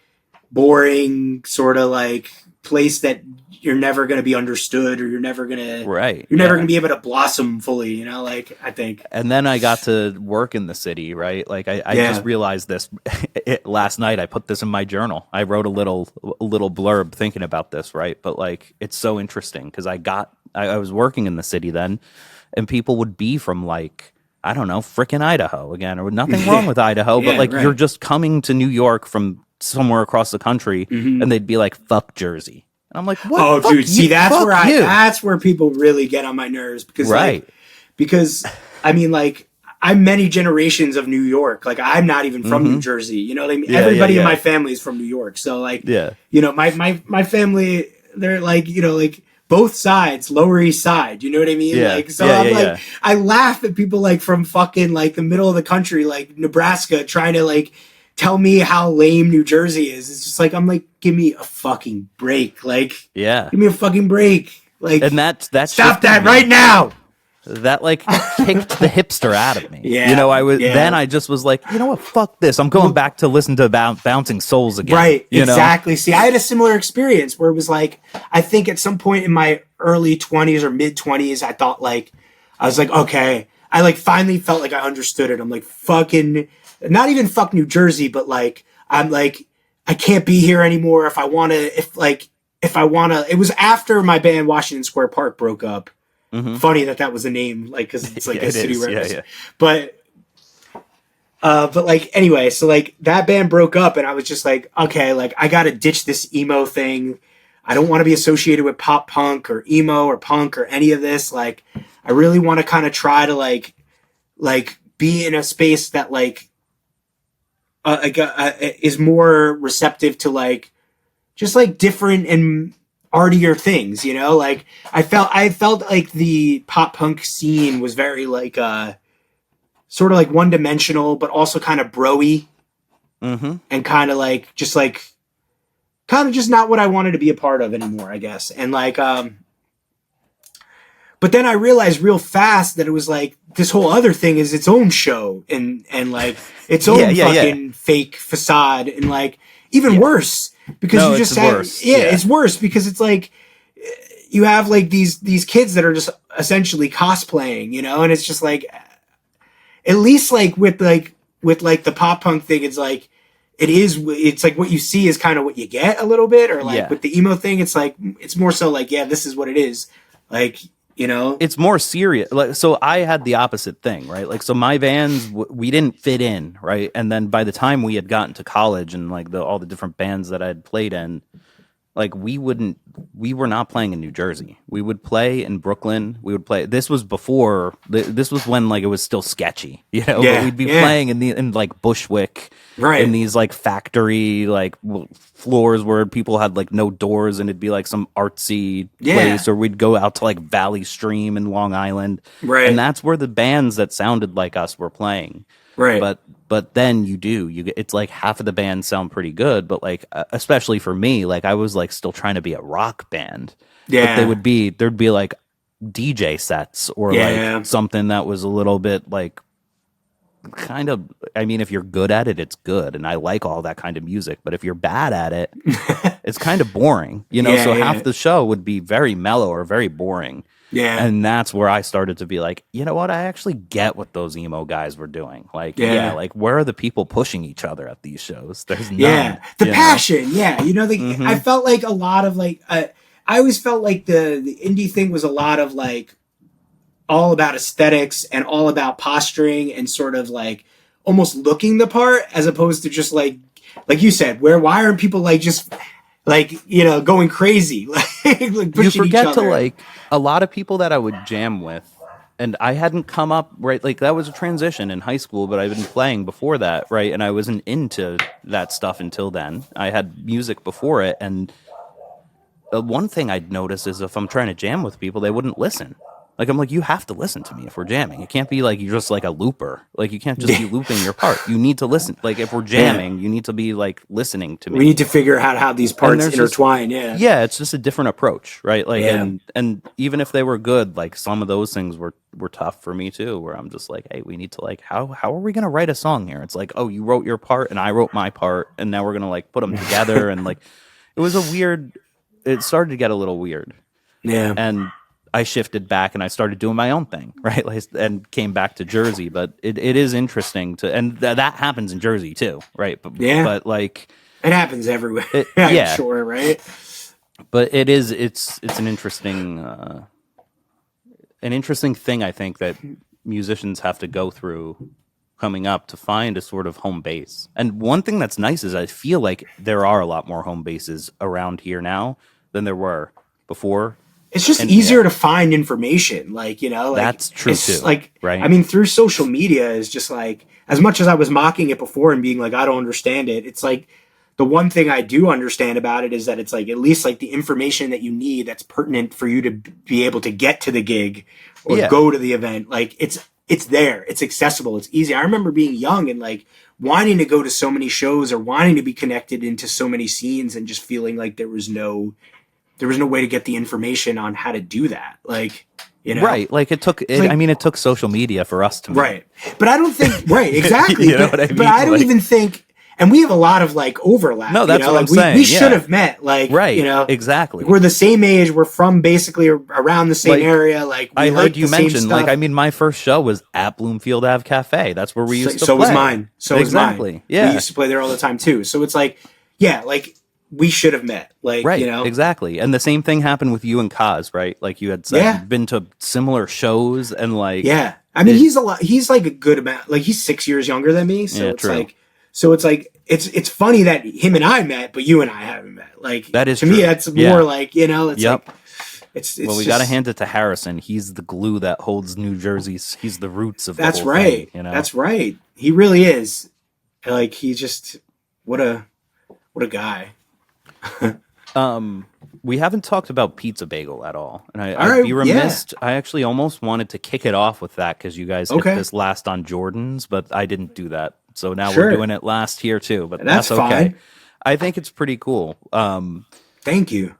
boring sort of like place that you're never going to be understood, or you're never going to going to be able to blossom fully, you know, like I think. And then I got to work in the city, right? Like I just realized this last night. I put this in my journal. I wrote a little blurb thinking about this, right? But like it's so interesting because I was working in the city then, and people would be from like, I don't know, frickin' Idaho again, or nothing wrong with Idaho, but like you're just coming to New York from somewhere across the country, and they'd be like, fuck Jersey. And I'm like, what? Oh, dude, see, that's where people really get on my nerves, because because I mean, like, I'm many generations of New York. Like, I'm not even from New Jersey. You know what I mean? Everybody in my family is from New York. So like, my family, they're like, like both sides, Lower East Side. You know what I mean? Yeah. Like, so Yeah, I'm yeah, like, yeah. I laugh at people like from fucking like the middle of the country, like Nebraska, trying to like tell me how lame New Jersey is. It's just like, I'm like, give me a fucking break. Like, Yeah. give me a fucking break. Like, And that stop shifted that me. right now. That like kicked the hipster out of me. Yeah, You know, yeah. then I just was like, you know what, fuck this. I'm going back to listen to Bouncing Souls again. Right, you know? exactly. See, I had a similar experience where it was like, I think at some point in my early 20s or mid 20s, I thought like, I was like, okay, I like finally felt like I understood it. I'm like, fucking, not even fuck New Jersey, but like, I'm like, I can't be here anymore. If I want to, it was after my band Washington Square Park broke up. Mhm. Funny that was the name, like, because it's like Yeah, a city is. reference. Yeah. But like, anyway, so like that band broke up and I was just like, okay, like I got to ditch this emo thing. I don't want to be associated with pop punk or emo or punk or any of this. Like, I really want to kind of try to like be in a space that like is more receptive to like just like different and artier things, you know? Like I felt like the pop punk scene was very like sort of like one dimensional, but also kind of bro-y and kind of like just not what I wanted to be a part of anymore, I guess. And like but then I realized real fast that it was like this whole other thing is its own show and like its own fucking fake facade and like even worse because you just have it's worse because it's like you have like these kids that are just essentially cosplaying, you know, and it's just like at least like with the pop punk thing, it's like it's like what you see is kind of what you get a little bit, or like with the emo thing, it's like it's more so like this is what it is, like, you know, it's more serious. Like, so I had the opposite thing, right? Like, so my bands, we didn't fit in, right? And then by the time we had gotten to college and like all the different bands that I had played in, like we were not playing in New Jersey. We would play in Brooklyn. We would play. This was before. This was when like it was still sketchy, you know. Yeah, but we'd be playing in like Bushwick, right? In these like factory like floors where people had like no doors, and it'd be like some artsy place. Or we'd go out to like Valley Stream in Long Island, right? And that's where the bands that sounded like us were playing, right? But then you get, it's like half of the bands sound pretty good, but like especially for me, like I was like still trying to be a rock band. Yeah, but there'd be like DJ sets or like something that was a little bit like kind of, I mean, if you're good at it, it's good, and I like all that kind of music. But if you're bad at it, it's kind of boring, you know. So half the show would be very mellow or very boring. Yeah. And that's where I started to be like, you know what? I actually get what those emo guys were doing. Like, like where are the people pushing each other at these shows? There's none. The passion. Know? You know, I felt like a lot of like, I always felt like the indie thing was a lot of like all about aesthetics and all about posturing and sort of like almost looking the part as opposed to just like you said, why aren't people like just like, you know, going crazy? Like you forget to like a lot of people that I would jam with, and I hadn't come up, right? Like that was a transition in high school, but I've been playing before that, right? And I wasn't into that stuff until then. I had music before it, and the one thing I'd notice is if I'm trying to jam with people, they wouldn't listen. Like, I'm like, you have to listen to me if we're jamming. It can't be like you're just like a looper. Like, you can't just be looping your part. You need to listen. Like, if we're jamming, you need to be like listening to me. We need to figure out how these parts intertwine. Yeah, it's just a different approach, right? Like, and even if they were good, like some of those things were tough for me too. Where I'm just like, hey, we need to like, how are we gonna write a song here? It's like, oh, you wrote your part and I wrote my part, and now we're gonna like put them together, and like, it was a weird. It started to get a little weird. Yeah, and I shifted back and I started doing my own thing, right? And came back to Jersey. But it is interesting and that happens in Jersey too, right? But like it happens everywhere. I'm sure, right? But it's an interesting thing, I think, that musicians have to go through coming up to find a sort of home base. And one thing that's nice is I feel like there are a lot more home bases around here now than there were before. It's just easier to find information, like, you know, like, that's true too. Like, right? I mean, through social media is just like, as much as I was mocking it before and being like, I don't understand it. It's like the one thing I do understand about it is that it's like, at least like the information that you need that's pertinent for you to be able to get to the gig or go to the event. Like it's there, it's accessible, it's easy. I remember being young and like wanting to go to so many shows or wanting to be connected into so many scenes and just feeling like there was no way to get the information on how to do that. Like, you know? Right. Like it took social media for us to make. Right. But I don't think, right, exactly. You know what I mean? But I don't even think, and we have a lot of like overlap. No, that's what I'm saying. We should have met, like, right, you know, exactly. We're the same age. We're from basically around the same area. Like, I heard you mention, like, I mean, my first show was at Bloomfield Ave Cafe. That's where we used to play. So was mine. Exactly. Yeah. We used to play there all the time too. So it's like, yeah, like we should have met. Like, right, you know, exactly. And the same thing happened with you and Kaz, right? Like you had said, you'd been to similar shows and like, yeah. I mean, he's like a good amount. Like he's 6 years younger than me. So it's like, it's funny that him and I met, but you and I haven't met. Like that is to me, that's more like, you know, it's like, it's well, we got to hand it to Harrison. He's the glue that holds New Jersey's. He's the roots of. That's the whole right. Thing, you know? That's right. He really is. Like he just what a guy. We haven't talked about Pizza Bagel at all, and I'd be remiss. I actually almost wanted to kick it off with that because you guys hit this last on Jordan's, but I didn't do that. So now we're doing it last here too, but that's okay. Fine. I think it's pretty cool. Thank you.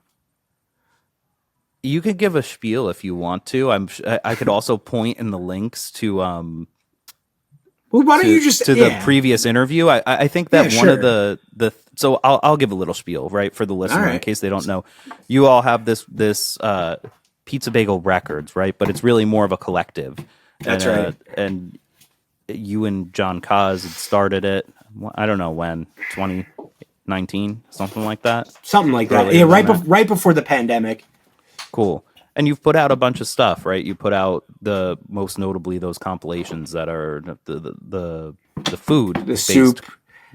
You could give a spiel if you want to. I could also point in the links to well, why don't you just the previous interview? I think that one of the so I'll give a little spiel, right, for the listener in case they don't know. You all have this Pizza Bagel Records, right? But it's really more of a collective. That's right. And you and John Kaz had started it. I don't know when, 2019, something like that. Something like that. Yeah, right before the pandemic. Cool. And you've put out a bunch of stuff, right? You put out most notably those compilations that are the food, the soup,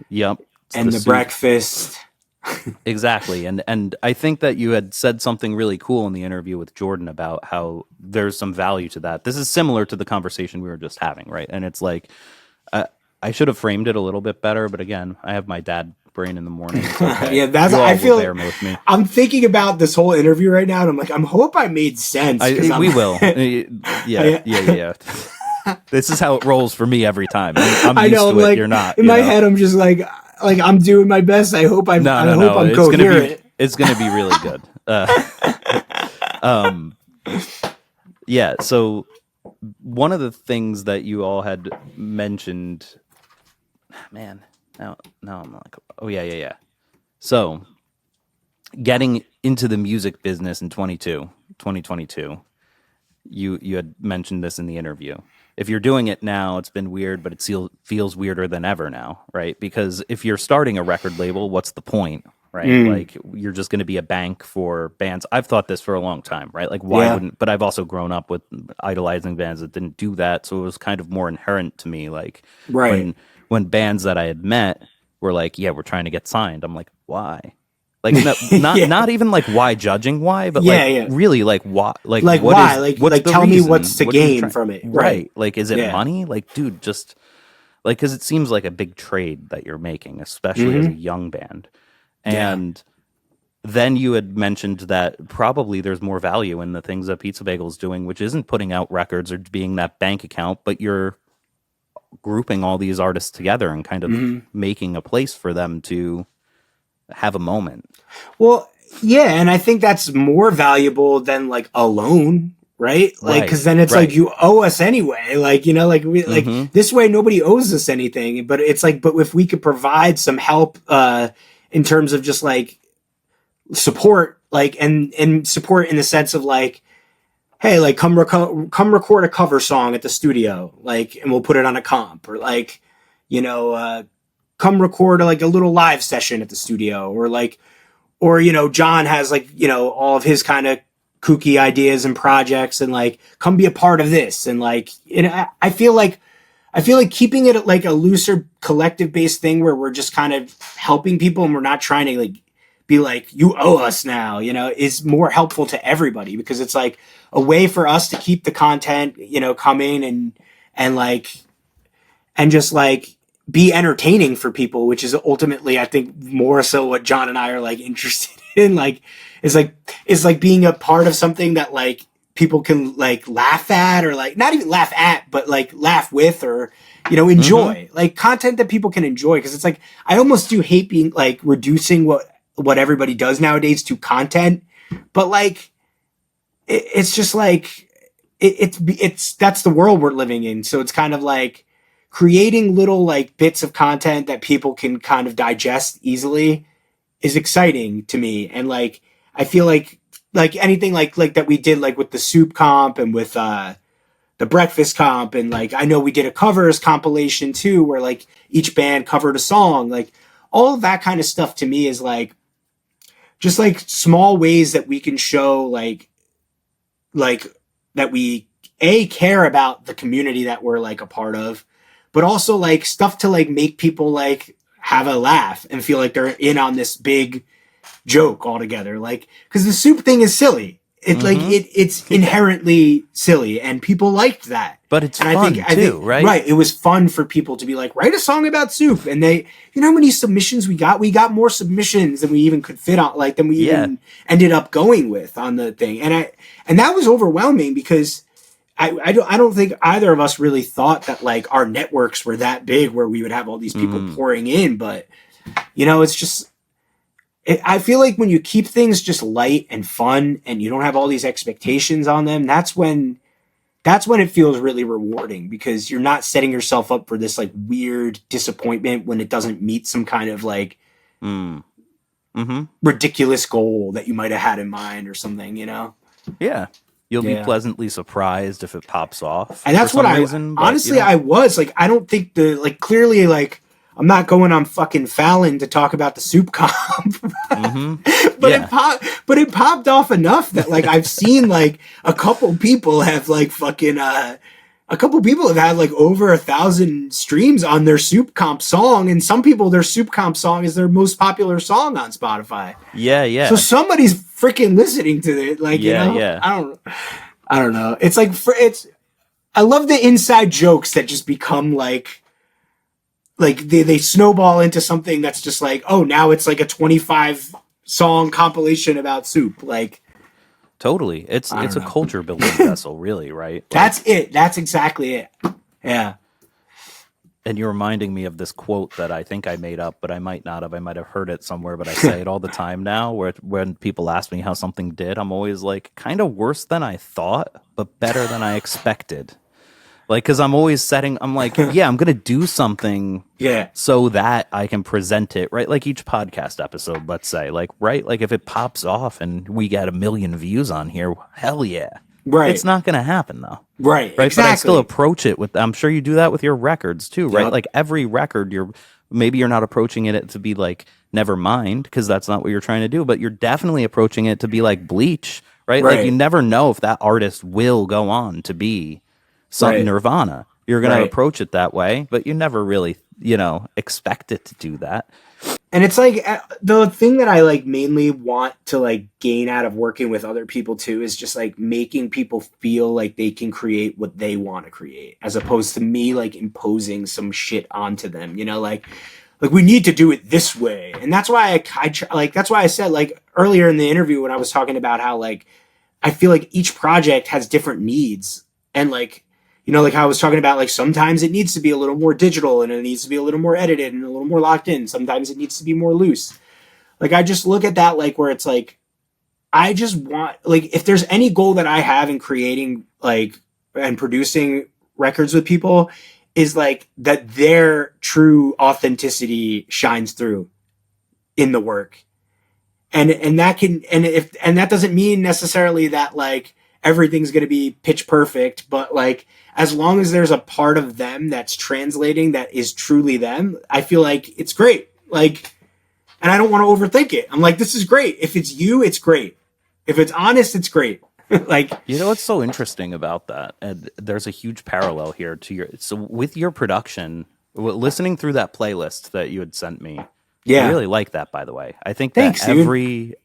yep, and the breakfast. Exactly. And I think that you had said something really cool in the interview with Jordan about how there's some value to that. This is similar to the conversation we were just having, right? And it's like, I should have framed it a little bit better, but again, I have my dad brain in the morning. Okay. Yeah, I feel with me. I'm thinking about this whole interview right now, and I'm like, I hope I made sense. We will. Yeah. This is how it rolls for me every time. I'm used to it. Like, you're not. In my head, I'm just like I'm doing my best. I hope I'm coherent. It's gonna be really good. Yeah. So one of the things that you all had mentioned, man. Now I'm like, oh yeah. So getting into the music business in 2022, you had mentioned this in the interview. If you're doing it now, it's been weird, but it feels weirder than ever now, right? Because if you're starting a record label, what's the point, right? Like you're just going to be a bank for bands. I've thought this for a long time, right? Like why wouldn't? But I've also grown up with idolizing bands that didn't do that, so it was kind of more inherent to me. Like when bands that I had met were like, yeah, we're trying to get signed. I'm like, why? Like not even like why judging why, but really like why? Like why? Like tell me what's to gain from it, right? Like is it money? Like dude, just like because it seems like a big trade that you're making, especially as a young band. And then you had mentioned that probably there's more value in the things that Pizza Bagel is doing, which isn't putting out records or being that bank account, but you're grouping all these artists together and kind of making a place for them to have a moment. Well, yeah, and I think that's more valuable than like a loan, right? Like because then it's like you owe us anyway. Like you know, like we like this way nobody owes us anything. But it's like, but if we could provide some help in terms of just like support, like and support in the sense of like, hey, like come record a cover song at the studio, like, and we'll put it on a comp, or like, you know, come record like a little live session at the studio, or like, or, you know, John has like, you know, all of his kind of kooky ideas and projects and like, come be a part of this. And like, I feel like keeping it like a looser collective based thing where we're just kind of helping people and we're not trying to like be like, you owe us now, you know, is more helpful to everybody because it's like a way for us to keep the content, you know, coming and like, and just like, be entertaining for people, which is ultimately, I think, more so what John and I are like interested in. Like, is like being a part of something that like people can like laugh at, or like not even laugh at, but like laugh with, or, you know, enjoy, like content that people can enjoy. Because it's like, I almost do hate being like reducing what everybody does nowadays to content, but like it's just like it's that's the world we're living in. So it's kind of like creating little like bits of content that people can kind of digest easily is exciting to me. And like, I feel like anything like that we did like with the soup comp and with the breakfast comp, and like I know we did a covers compilation too, where like each band covered a song. Like all of that kind of stuff to me is like just like small ways that we can show like that we care about the community that we're like a part of, but also like stuff to like make people like have a laugh and feel like they're in on this big joke altogether. Like, because the soup thing is silly. It's like it's inherently silly, and people liked that. But it's and fun too, right? Right. It was fun for people to be like, write a song about soup, and they, you know, how many submissions we got? We got more submissions than we even could fit on, like than we even ended up going with on the thing, and that was overwhelming because I don't think either of us really thought that like our networks were that big where we would have all these people pouring in. But you know, it's just. I feel like when you keep things just light and fun and you don't have all these expectations on them, that's when it feels really rewarding, because you're not setting yourself up for this like weird disappointment when it doesn't meet some kind of like ridiculous goal that you might have had in mind or something, you know? Yeah. You'll be pleasantly surprised if it pops off. And that's what honestly, you know? I was like, I don't think clearly like, I'm not going on fucking Fallon to talk about the soup comp, but it popped off enough that like I've seen like a couple people have like fucking a couple people have had like over 1,000 streams on their soup comp song, and some people their soup comp song is their most popular song on Spotify. Yeah. So somebody's freaking listening to it. Like, you know, I don't know. It's like I love the inside jokes that just become like they snowball into something that's just like, oh, now it's like a 25 song compilation about soup. Like, totally. It's a culture building vessel, really, right? Like, that's it. That's exactly it. Yeah. And you're reminding me of this quote that I think I made up, but I might not have. I might have heard it somewhere, but I say it all the time now, where when people ask me how something did, I'm always like, kind of worse than I thought, but better than I expected. Like, because I'm always I'm like, yeah, I'm going to do something so that I can present it, right? Like each podcast episode, let's say, like, right? Like if it pops off and we get 1 million views on here, hell yeah. Right. It's not going to happen though. Right. Right. Exactly. But I still approach it with, I'm sure you do that with your records too, right? Like every record, maybe you're not approaching it to be like, never mind, because that's not what you're trying to do, but you're definitely approaching it to be like Bleach, right? Like you never know if that artist will go on to be something Nirvana. You're going to approach it that way, but you never really, you know, expect it to do that. And it's like the thing that I like mainly want to like gain out of working with other people too is just like making people feel like they can create what they want to create, as opposed to me like imposing some shit onto them, you know, like we need to do it this way. And that's why that's why I said like earlier in the interview when I was talking about how like I feel like each project has different needs, and like, you know, like how I was talking about, like sometimes it needs to be a little more digital and it needs to be a little more edited and a little more locked in. Sometimes it needs to be more loose. Like, I just look at that, like where it's like, I just want, like, if there's any goal that I have in creating like and producing records with people, is like that their true authenticity shines through in the work. And that that doesn't mean necessarily that like everything's going to be pitch perfect, but like, as long as there's a part of them that's translating that is truly them, I feel like it's great. Like, and I don't want to overthink it. I'm like, this is great. If it's you, it's great. If it's honest, it's great. Like, you know what's so interesting about that? And there's a huge parallel here to so with your production, listening through that playlist that you had sent me. I really like that, by the way. I think that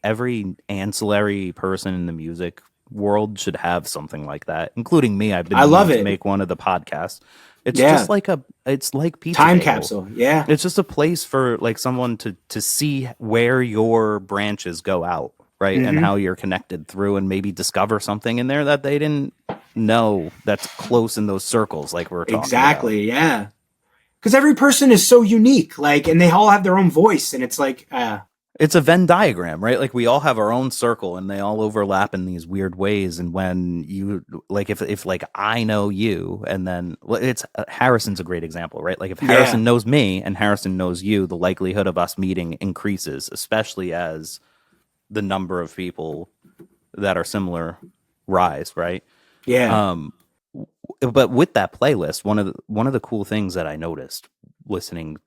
every ancillary person in the music world should have something like that, including me. I've been meaning to make one of the podcasts, It's just like it's like Pizza time Bagel. capsule. Yeah. It's just a place for like someone to see where your branches go out, right? And how you're connected through, and maybe discover something in there that they didn't know that's close in those circles like we're talking Exactly, about. yeah. Because every person is so unique, like, and they all have their own voice, and it's like, it's a Venn diagram, right? Like we all have our own circle and they all overlap in these weird ways. And when you like, if like I know you, and then it's Harrison's a great example, right? Like if Harrison knows me and Harrison knows you, the likelihood of us meeting increases, especially as the number of people that are similar rise, right? yeah. But with that playlist, one of the cool things that I noticed listening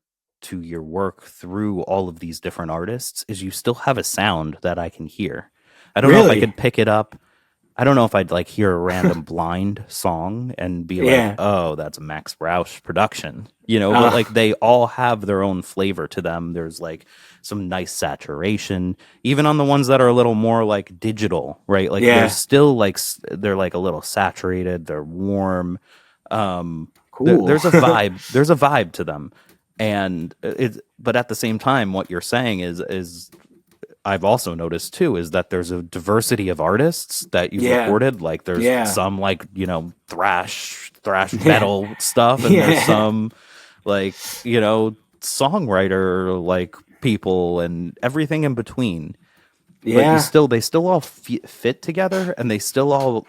to your work through all of these different artists is you still have a sound that I can hear. I don't know if I could pick it up. I don't know if I'd like hear a random blind song and be like, oh, that's a Max Rauch production, but like they all have their own flavor to them. There's like some nice saturation, even on the ones that are a little more like digital, right? Like they're still like, they're like a little saturated. They're warm. Cool. There's a vibe to them. And but at the same time, what you're saying is I've also noticed too, is that there's a diversity of artists that you've recorded. Like there's some like, thrash metal stuff. And there's some like, songwriter like people and everything in between. Yeah. But they still all fit together, and they still all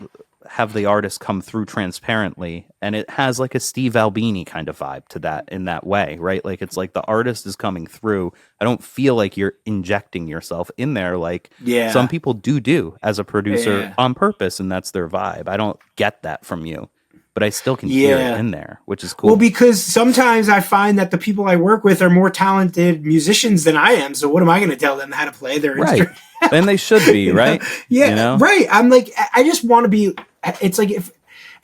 have the artist come through transparently, and it has like a Steve Albini kind of vibe to that in that way, right? Like it's like the artist is coming through. I don't feel like you're injecting yourself in there like some people do as a producer on purpose, and that's their vibe. I don't get that from you, but I still can hear it in there, which is cool. Well, because sometimes I find that the people I work with are more talented musicians than I am, so what am I going to tell them how to play their instrument? And they should be, right? Right. I'm like, I just want to be. It's like if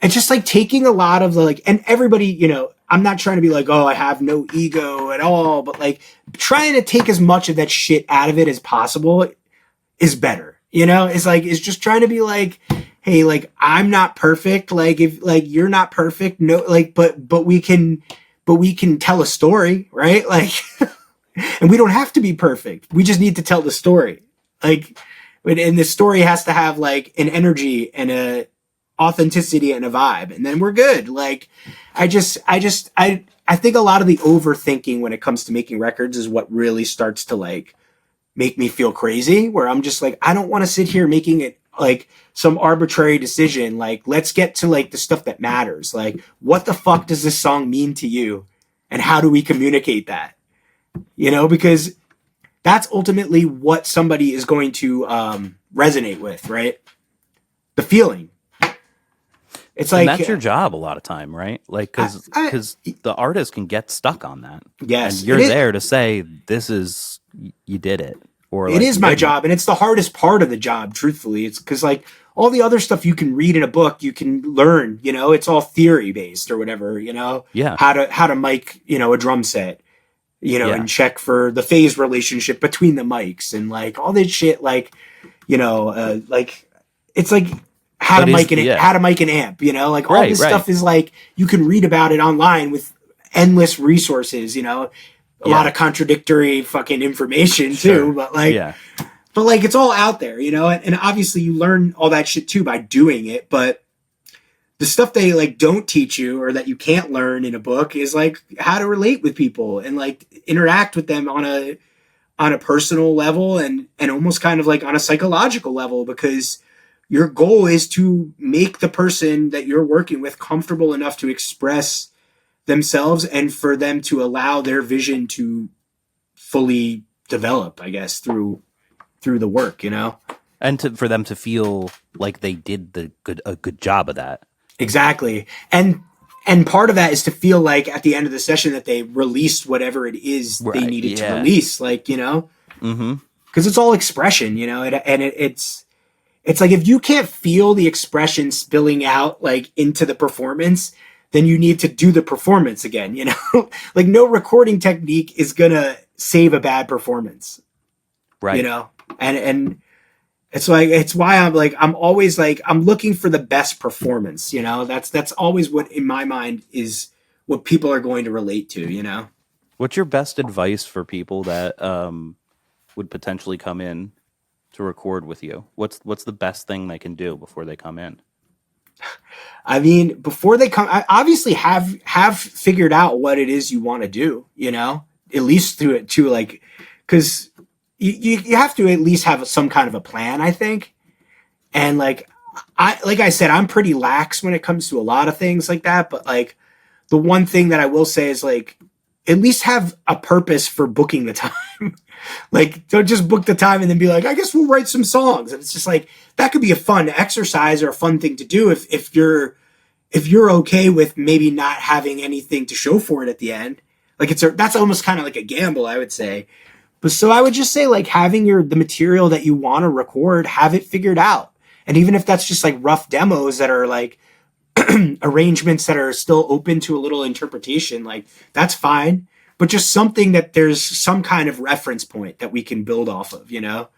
it's just like taking a lot of the like, and everybody, I'm not trying to be like, oh, I have no ego at all, but like trying to take as much of that shit out of it as possible is better. It's like, it's just trying to be like, hey, like I'm not perfect. Like if like you're not perfect, no, like, but we can tell a story, right? Like, and we don't have to be perfect. We just need to tell the story. Like, and the story has to have like an energy and a authenticity and a vibe, and then we're good. Like, I think a lot of the overthinking when it comes to making records is what really starts to like make me feel crazy, where I'm just like, I don't want to sit here making it like some arbitrary decision. Like, let's get to like the stuff that matters. Like, what the fuck does this song mean to you? And how do we communicate that? Because that's ultimately what somebody is going to resonate with, right? The feeling. It's like, and that's your job a lot of time, right? Like, because the artist can get stuck on that. Yes. And you're there to say, this is, you did it. Or it is my job. And it's the hardest part of the job, truthfully. It's because like all the other stuff you can read in a book, you can learn, it's all theory based or whatever, how to mic, a drum set, and check for the phase relationship between the mics and like all this shit, like, like it's like how to mic an amp, like all this stuff is like, you can read about it online with endless resources, a lot of contradictory fucking information too, but like, but like it's all out there, and obviously you learn all that shit too by doing it. But the stuff they like don't teach you or that you can't learn in a book is like how to relate with people and like interact with them on a personal level and almost kind of like on a psychological level, because your goal is to make the person that you're working with comfortable enough to express themselves and for them to allow their vision to fully develop, I guess, through the work, and for them to feel like they did a good job of that. Exactly. And part of that is to feel like at the end of the session that they released whatever it is they needed to release, like, because it's all expression, and it's like, if you can't feel the expression spilling out like into the performance, then you need to do the performance again, like no recording technique is gonna save a bad performance, right? And it's like, it's why I'm always like, I'm looking for the best performance, that's always what in my mind is what people are going to relate to, you know? What's your best advice for people that would potentially come in to record with you? What's the best thing they can do before they come in? I mean, before they come, I obviously have figured out what it is you want to do, you know, at least through it too, like, because you have to at least have some kind of a plan, I think. And like I said, I'm pretty lax when it comes to a lot of things like that. But like the one thing that I will say is like, at least have a purpose for booking the time. Like, don't just book the time and then be like, I guess we'll write some songs. And it's just like, that could be a fun exercise or a fun thing to do if you're okay with maybe not having anything to show for it at the end. Like that's almost kind of like a gamble, I would say. But so I would just say like having the material that you want to record, have it figured out. And even if that's just like rough demos that are like arrangements that are still open to a little interpretation, like that's fine. But just something that there's some kind of reference point that we can build off of, you know?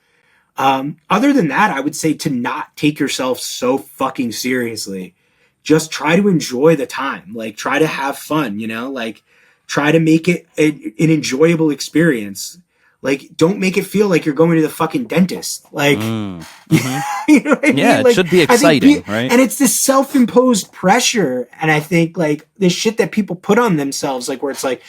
Other than that, I would say to not take yourself so fucking seriously. Just try to enjoy the time. Like, try to have fun, you know? Like, try to make it an enjoyable experience. Like, don't make it feel like you're going to the fucking dentist. Like, Mm-hmm. you know what I mean? Yeah, it Like, should be exciting, right? And it's this self-imposed pressure. And I think, like, this shit that people put on themselves, like, where it's like,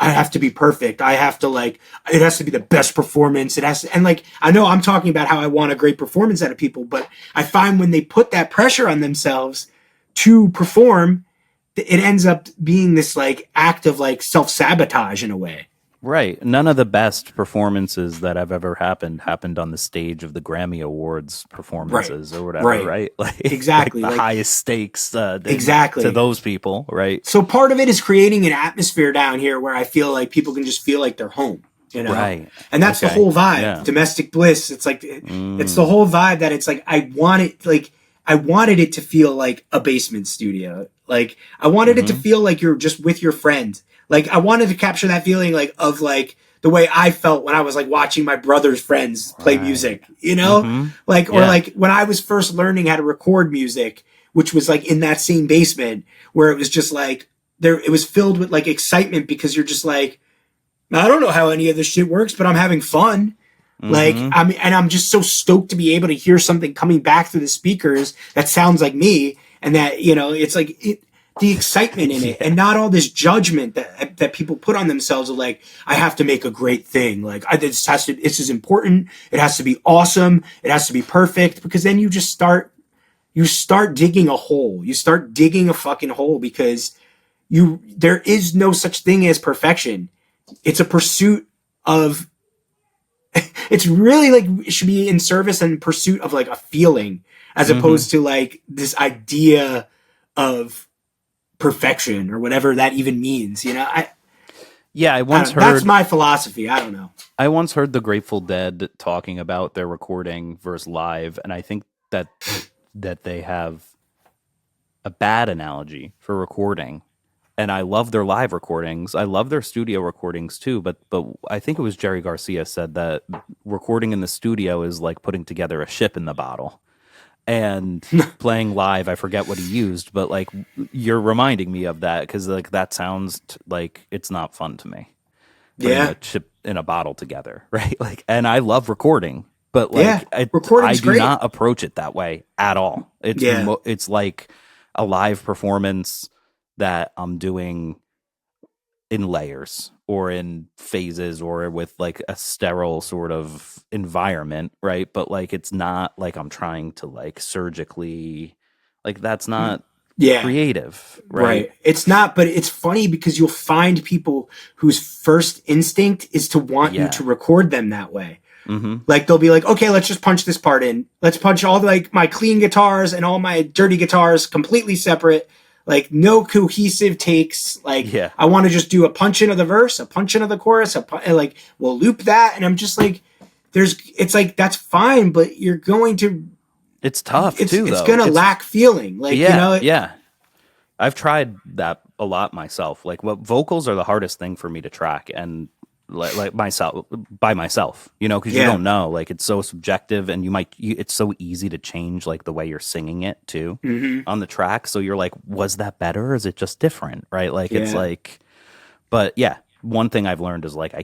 I have to be perfect. I have to like, it has to be the best performance. It has to, and like, I know I'm talking about how I want a great performance out of people, but I find when they put that pressure on themselves to perform, it ends up being this like act of like self-sabotage in a way. Right. None of the best performances that have ever happened on the stage of the Grammy Awards performances or whatever, right? Like, exactly. Like the like, highest stakes exactly to those people, right? So part of it is creating an atmosphere down here where I feel like people can just feel like they're home, you know? Right. And that's the whole vibe. Yeah. Domestic Bliss. It's like, it's the whole vibe that it's like, I wanted it to feel like a basement studio. Like, I wanted it to feel like you're just with your friend. Like, I wanted to capture that feeling like of like the way I felt when I was like watching my brother's friends play music, you know? Like, or like when I was first learning how to record music, which was like in that same basement where it was just like it was filled with like excitement because you're just like, I don't know how any of this shit works, but I'm having fun. Like, I'm just so stoked to be able to hear something coming back through the speakers that sounds like me. And that, you know, it's like the excitement in it and not all this judgment that people put on themselves of like, I have to make a great thing. Like, this is important. It has to be awesome. It has to be perfect, because then you just start digging a hole. You start digging a fucking hole because there is no such thing as perfection. It's a pursuit of, it's really like, it should be in service and pursuit of like a feeling as opposed to like this idea of perfection or whatever that even means, you know? I once heard, that's my philosophy. I don't know. I once heard the Grateful Dead talking about their recording versus live, and I think that they have a bad analogy for recording. And I love their live recordings. I love their studio recordings too, but I think it was Jerry Garcia said that recording in the studio is like putting together a ship in the bottle. And playing live, I forget what he used, but like you're reminding me of that because like that sounds like it's not fun to me. Putting a chip in a bottle together, right? Like, and I love recording, but like I do not approach it that way at all. It's like a live performance that I'm doing in layers or in phases or with like a sterile sort of environment, right? But like it's not like I'm trying to like surgically, like that's not creative, right? It's not, but it's funny because you'll find people whose first instinct is to want you to record them that way. Like they'll be like, okay, let's just punch this part in. Let's punch all like my clean guitars and all my dirty guitars completely separate. Like no cohesive takes. Like I want to just do a punch in of the verse, a punch in of the chorus, and like we'll loop that. And I'm just like, it's like that's fine, but you're going to. It's tough too. It's gonna lack feeling. Like you know. I've tried that a lot myself. Like vocals are the hardest thing for me to track, and like myself by myself, you know, because you Yeah. don't know, like it's so subjective, and it's so easy to change like the way you're singing it too on the track. So you're like, was that better, or is it just different, right? Like it's Yeah. like, but yeah, one thing I've learned is like I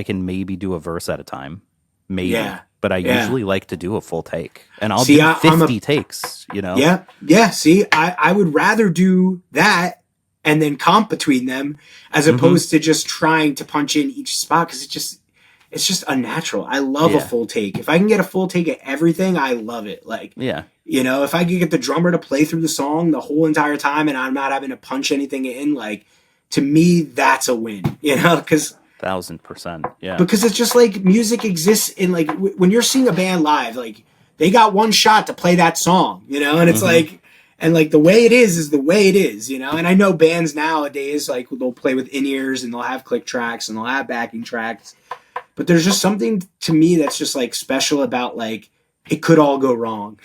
can maybe do a verse at a time, maybe, Yeah. but I Yeah. usually like to do a full take, and I'll See, do I'm 50 takes, you know. Yeah. Yeah. See, I would rather do that and then comp between them as opposed to just trying to punch in each spot, because it's just unnatural. I love a full take. If I can get a full take at everything, I love it. Like, Yeah. you know, if I could get the drummer to play through the song the whole entire time and I'm not having to punch anything in, like, to me, that's a win, you know, because 1000%. Yeah. because it's just like music exists in like when you're seeing a band live, like they got one shot to play that song, you know, and it's like, and like the way it is the way it is, you know. And I know bands nowadays, like they'll play with in-ears and they'll have click tracks and they'll have backing tracks, but there's just something to me that's just like special about like it could all go wrong.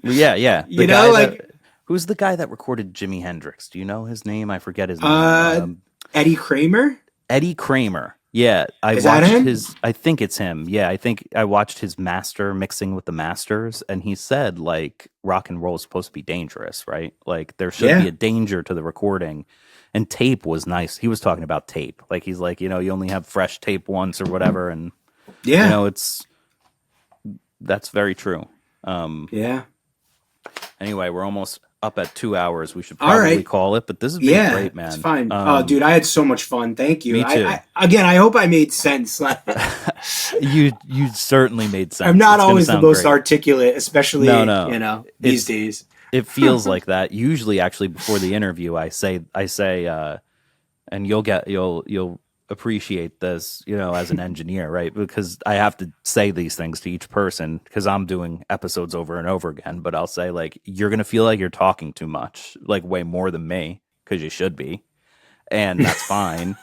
Yeah. You know, like who's the guy that recorded Jimi Hendrix? Do you know his name? I forget his name. Eddie Kramer. Eddie Kramer. Yeah, Is that him? I think it's him. Yeah, I think I watched his master mixing with the masters, and he said like rock and roll is supposed to be dangerous, right? Like there should be a danger to the recording. And tape was nice. He was talking about tape. Like he's like, you know, you only have fresh tape once or whatever, and you know, that's very true. Yeah. Anyway, we're almost up at 2 hours. We should probably call it, but this has been great, man. It's fine. Oh, dude, I had so much fun. Thank you. Me too. I hope I made sense. You certainly made sense. I'm not It's gonna always the sound most great. articulate, especially No. you know, these days. It feels like that. Usually, actually, before the interview, I say, and you'll appreciate this, you know, as an engineer, right? Because I have to say these things to each person because I'm doing episodes over and over again. But I'll say like, you're gonna feel like you're talking too much, like way more than me, because you should be, and that's fine.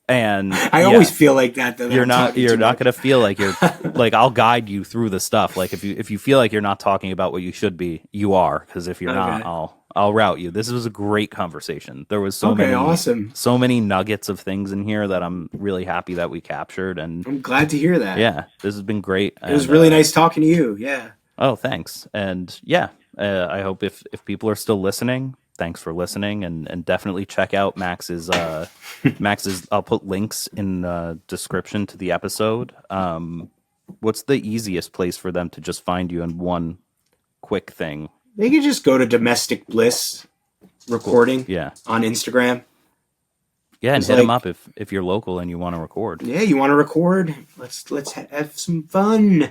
And I always feel like that. Though, you're not gonna feel like you're like I'll guide you through the stuff. Like if you feel like you're not talking about what you should be, you are. Because if you're not, I'll route you. This was a great conversation. There was so many nuggets of things in here that I'm really happy that we captured. And I'm glad to hear that. Yeah, this has been great. It was really nice talking to you. Yeah. Oh, thanks. And yeah, I hope if people are still listening, thanks for listening, and definitely check out Max's. I'll put links in the description to the episode. What's the easiest place for them to just find you in one quick thing? They could just go to Domestic Bliss Recording on Instagram. Yeah, and hit them up if you're local and you want to record. Yeah, you want to record? Let's have some fun.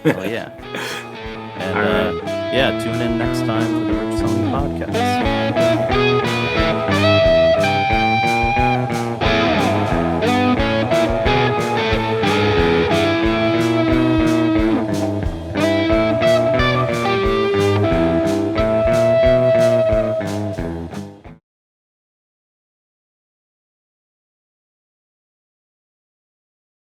Oh yeah. And yeah, tune in next time for the Rich Sony Podcast.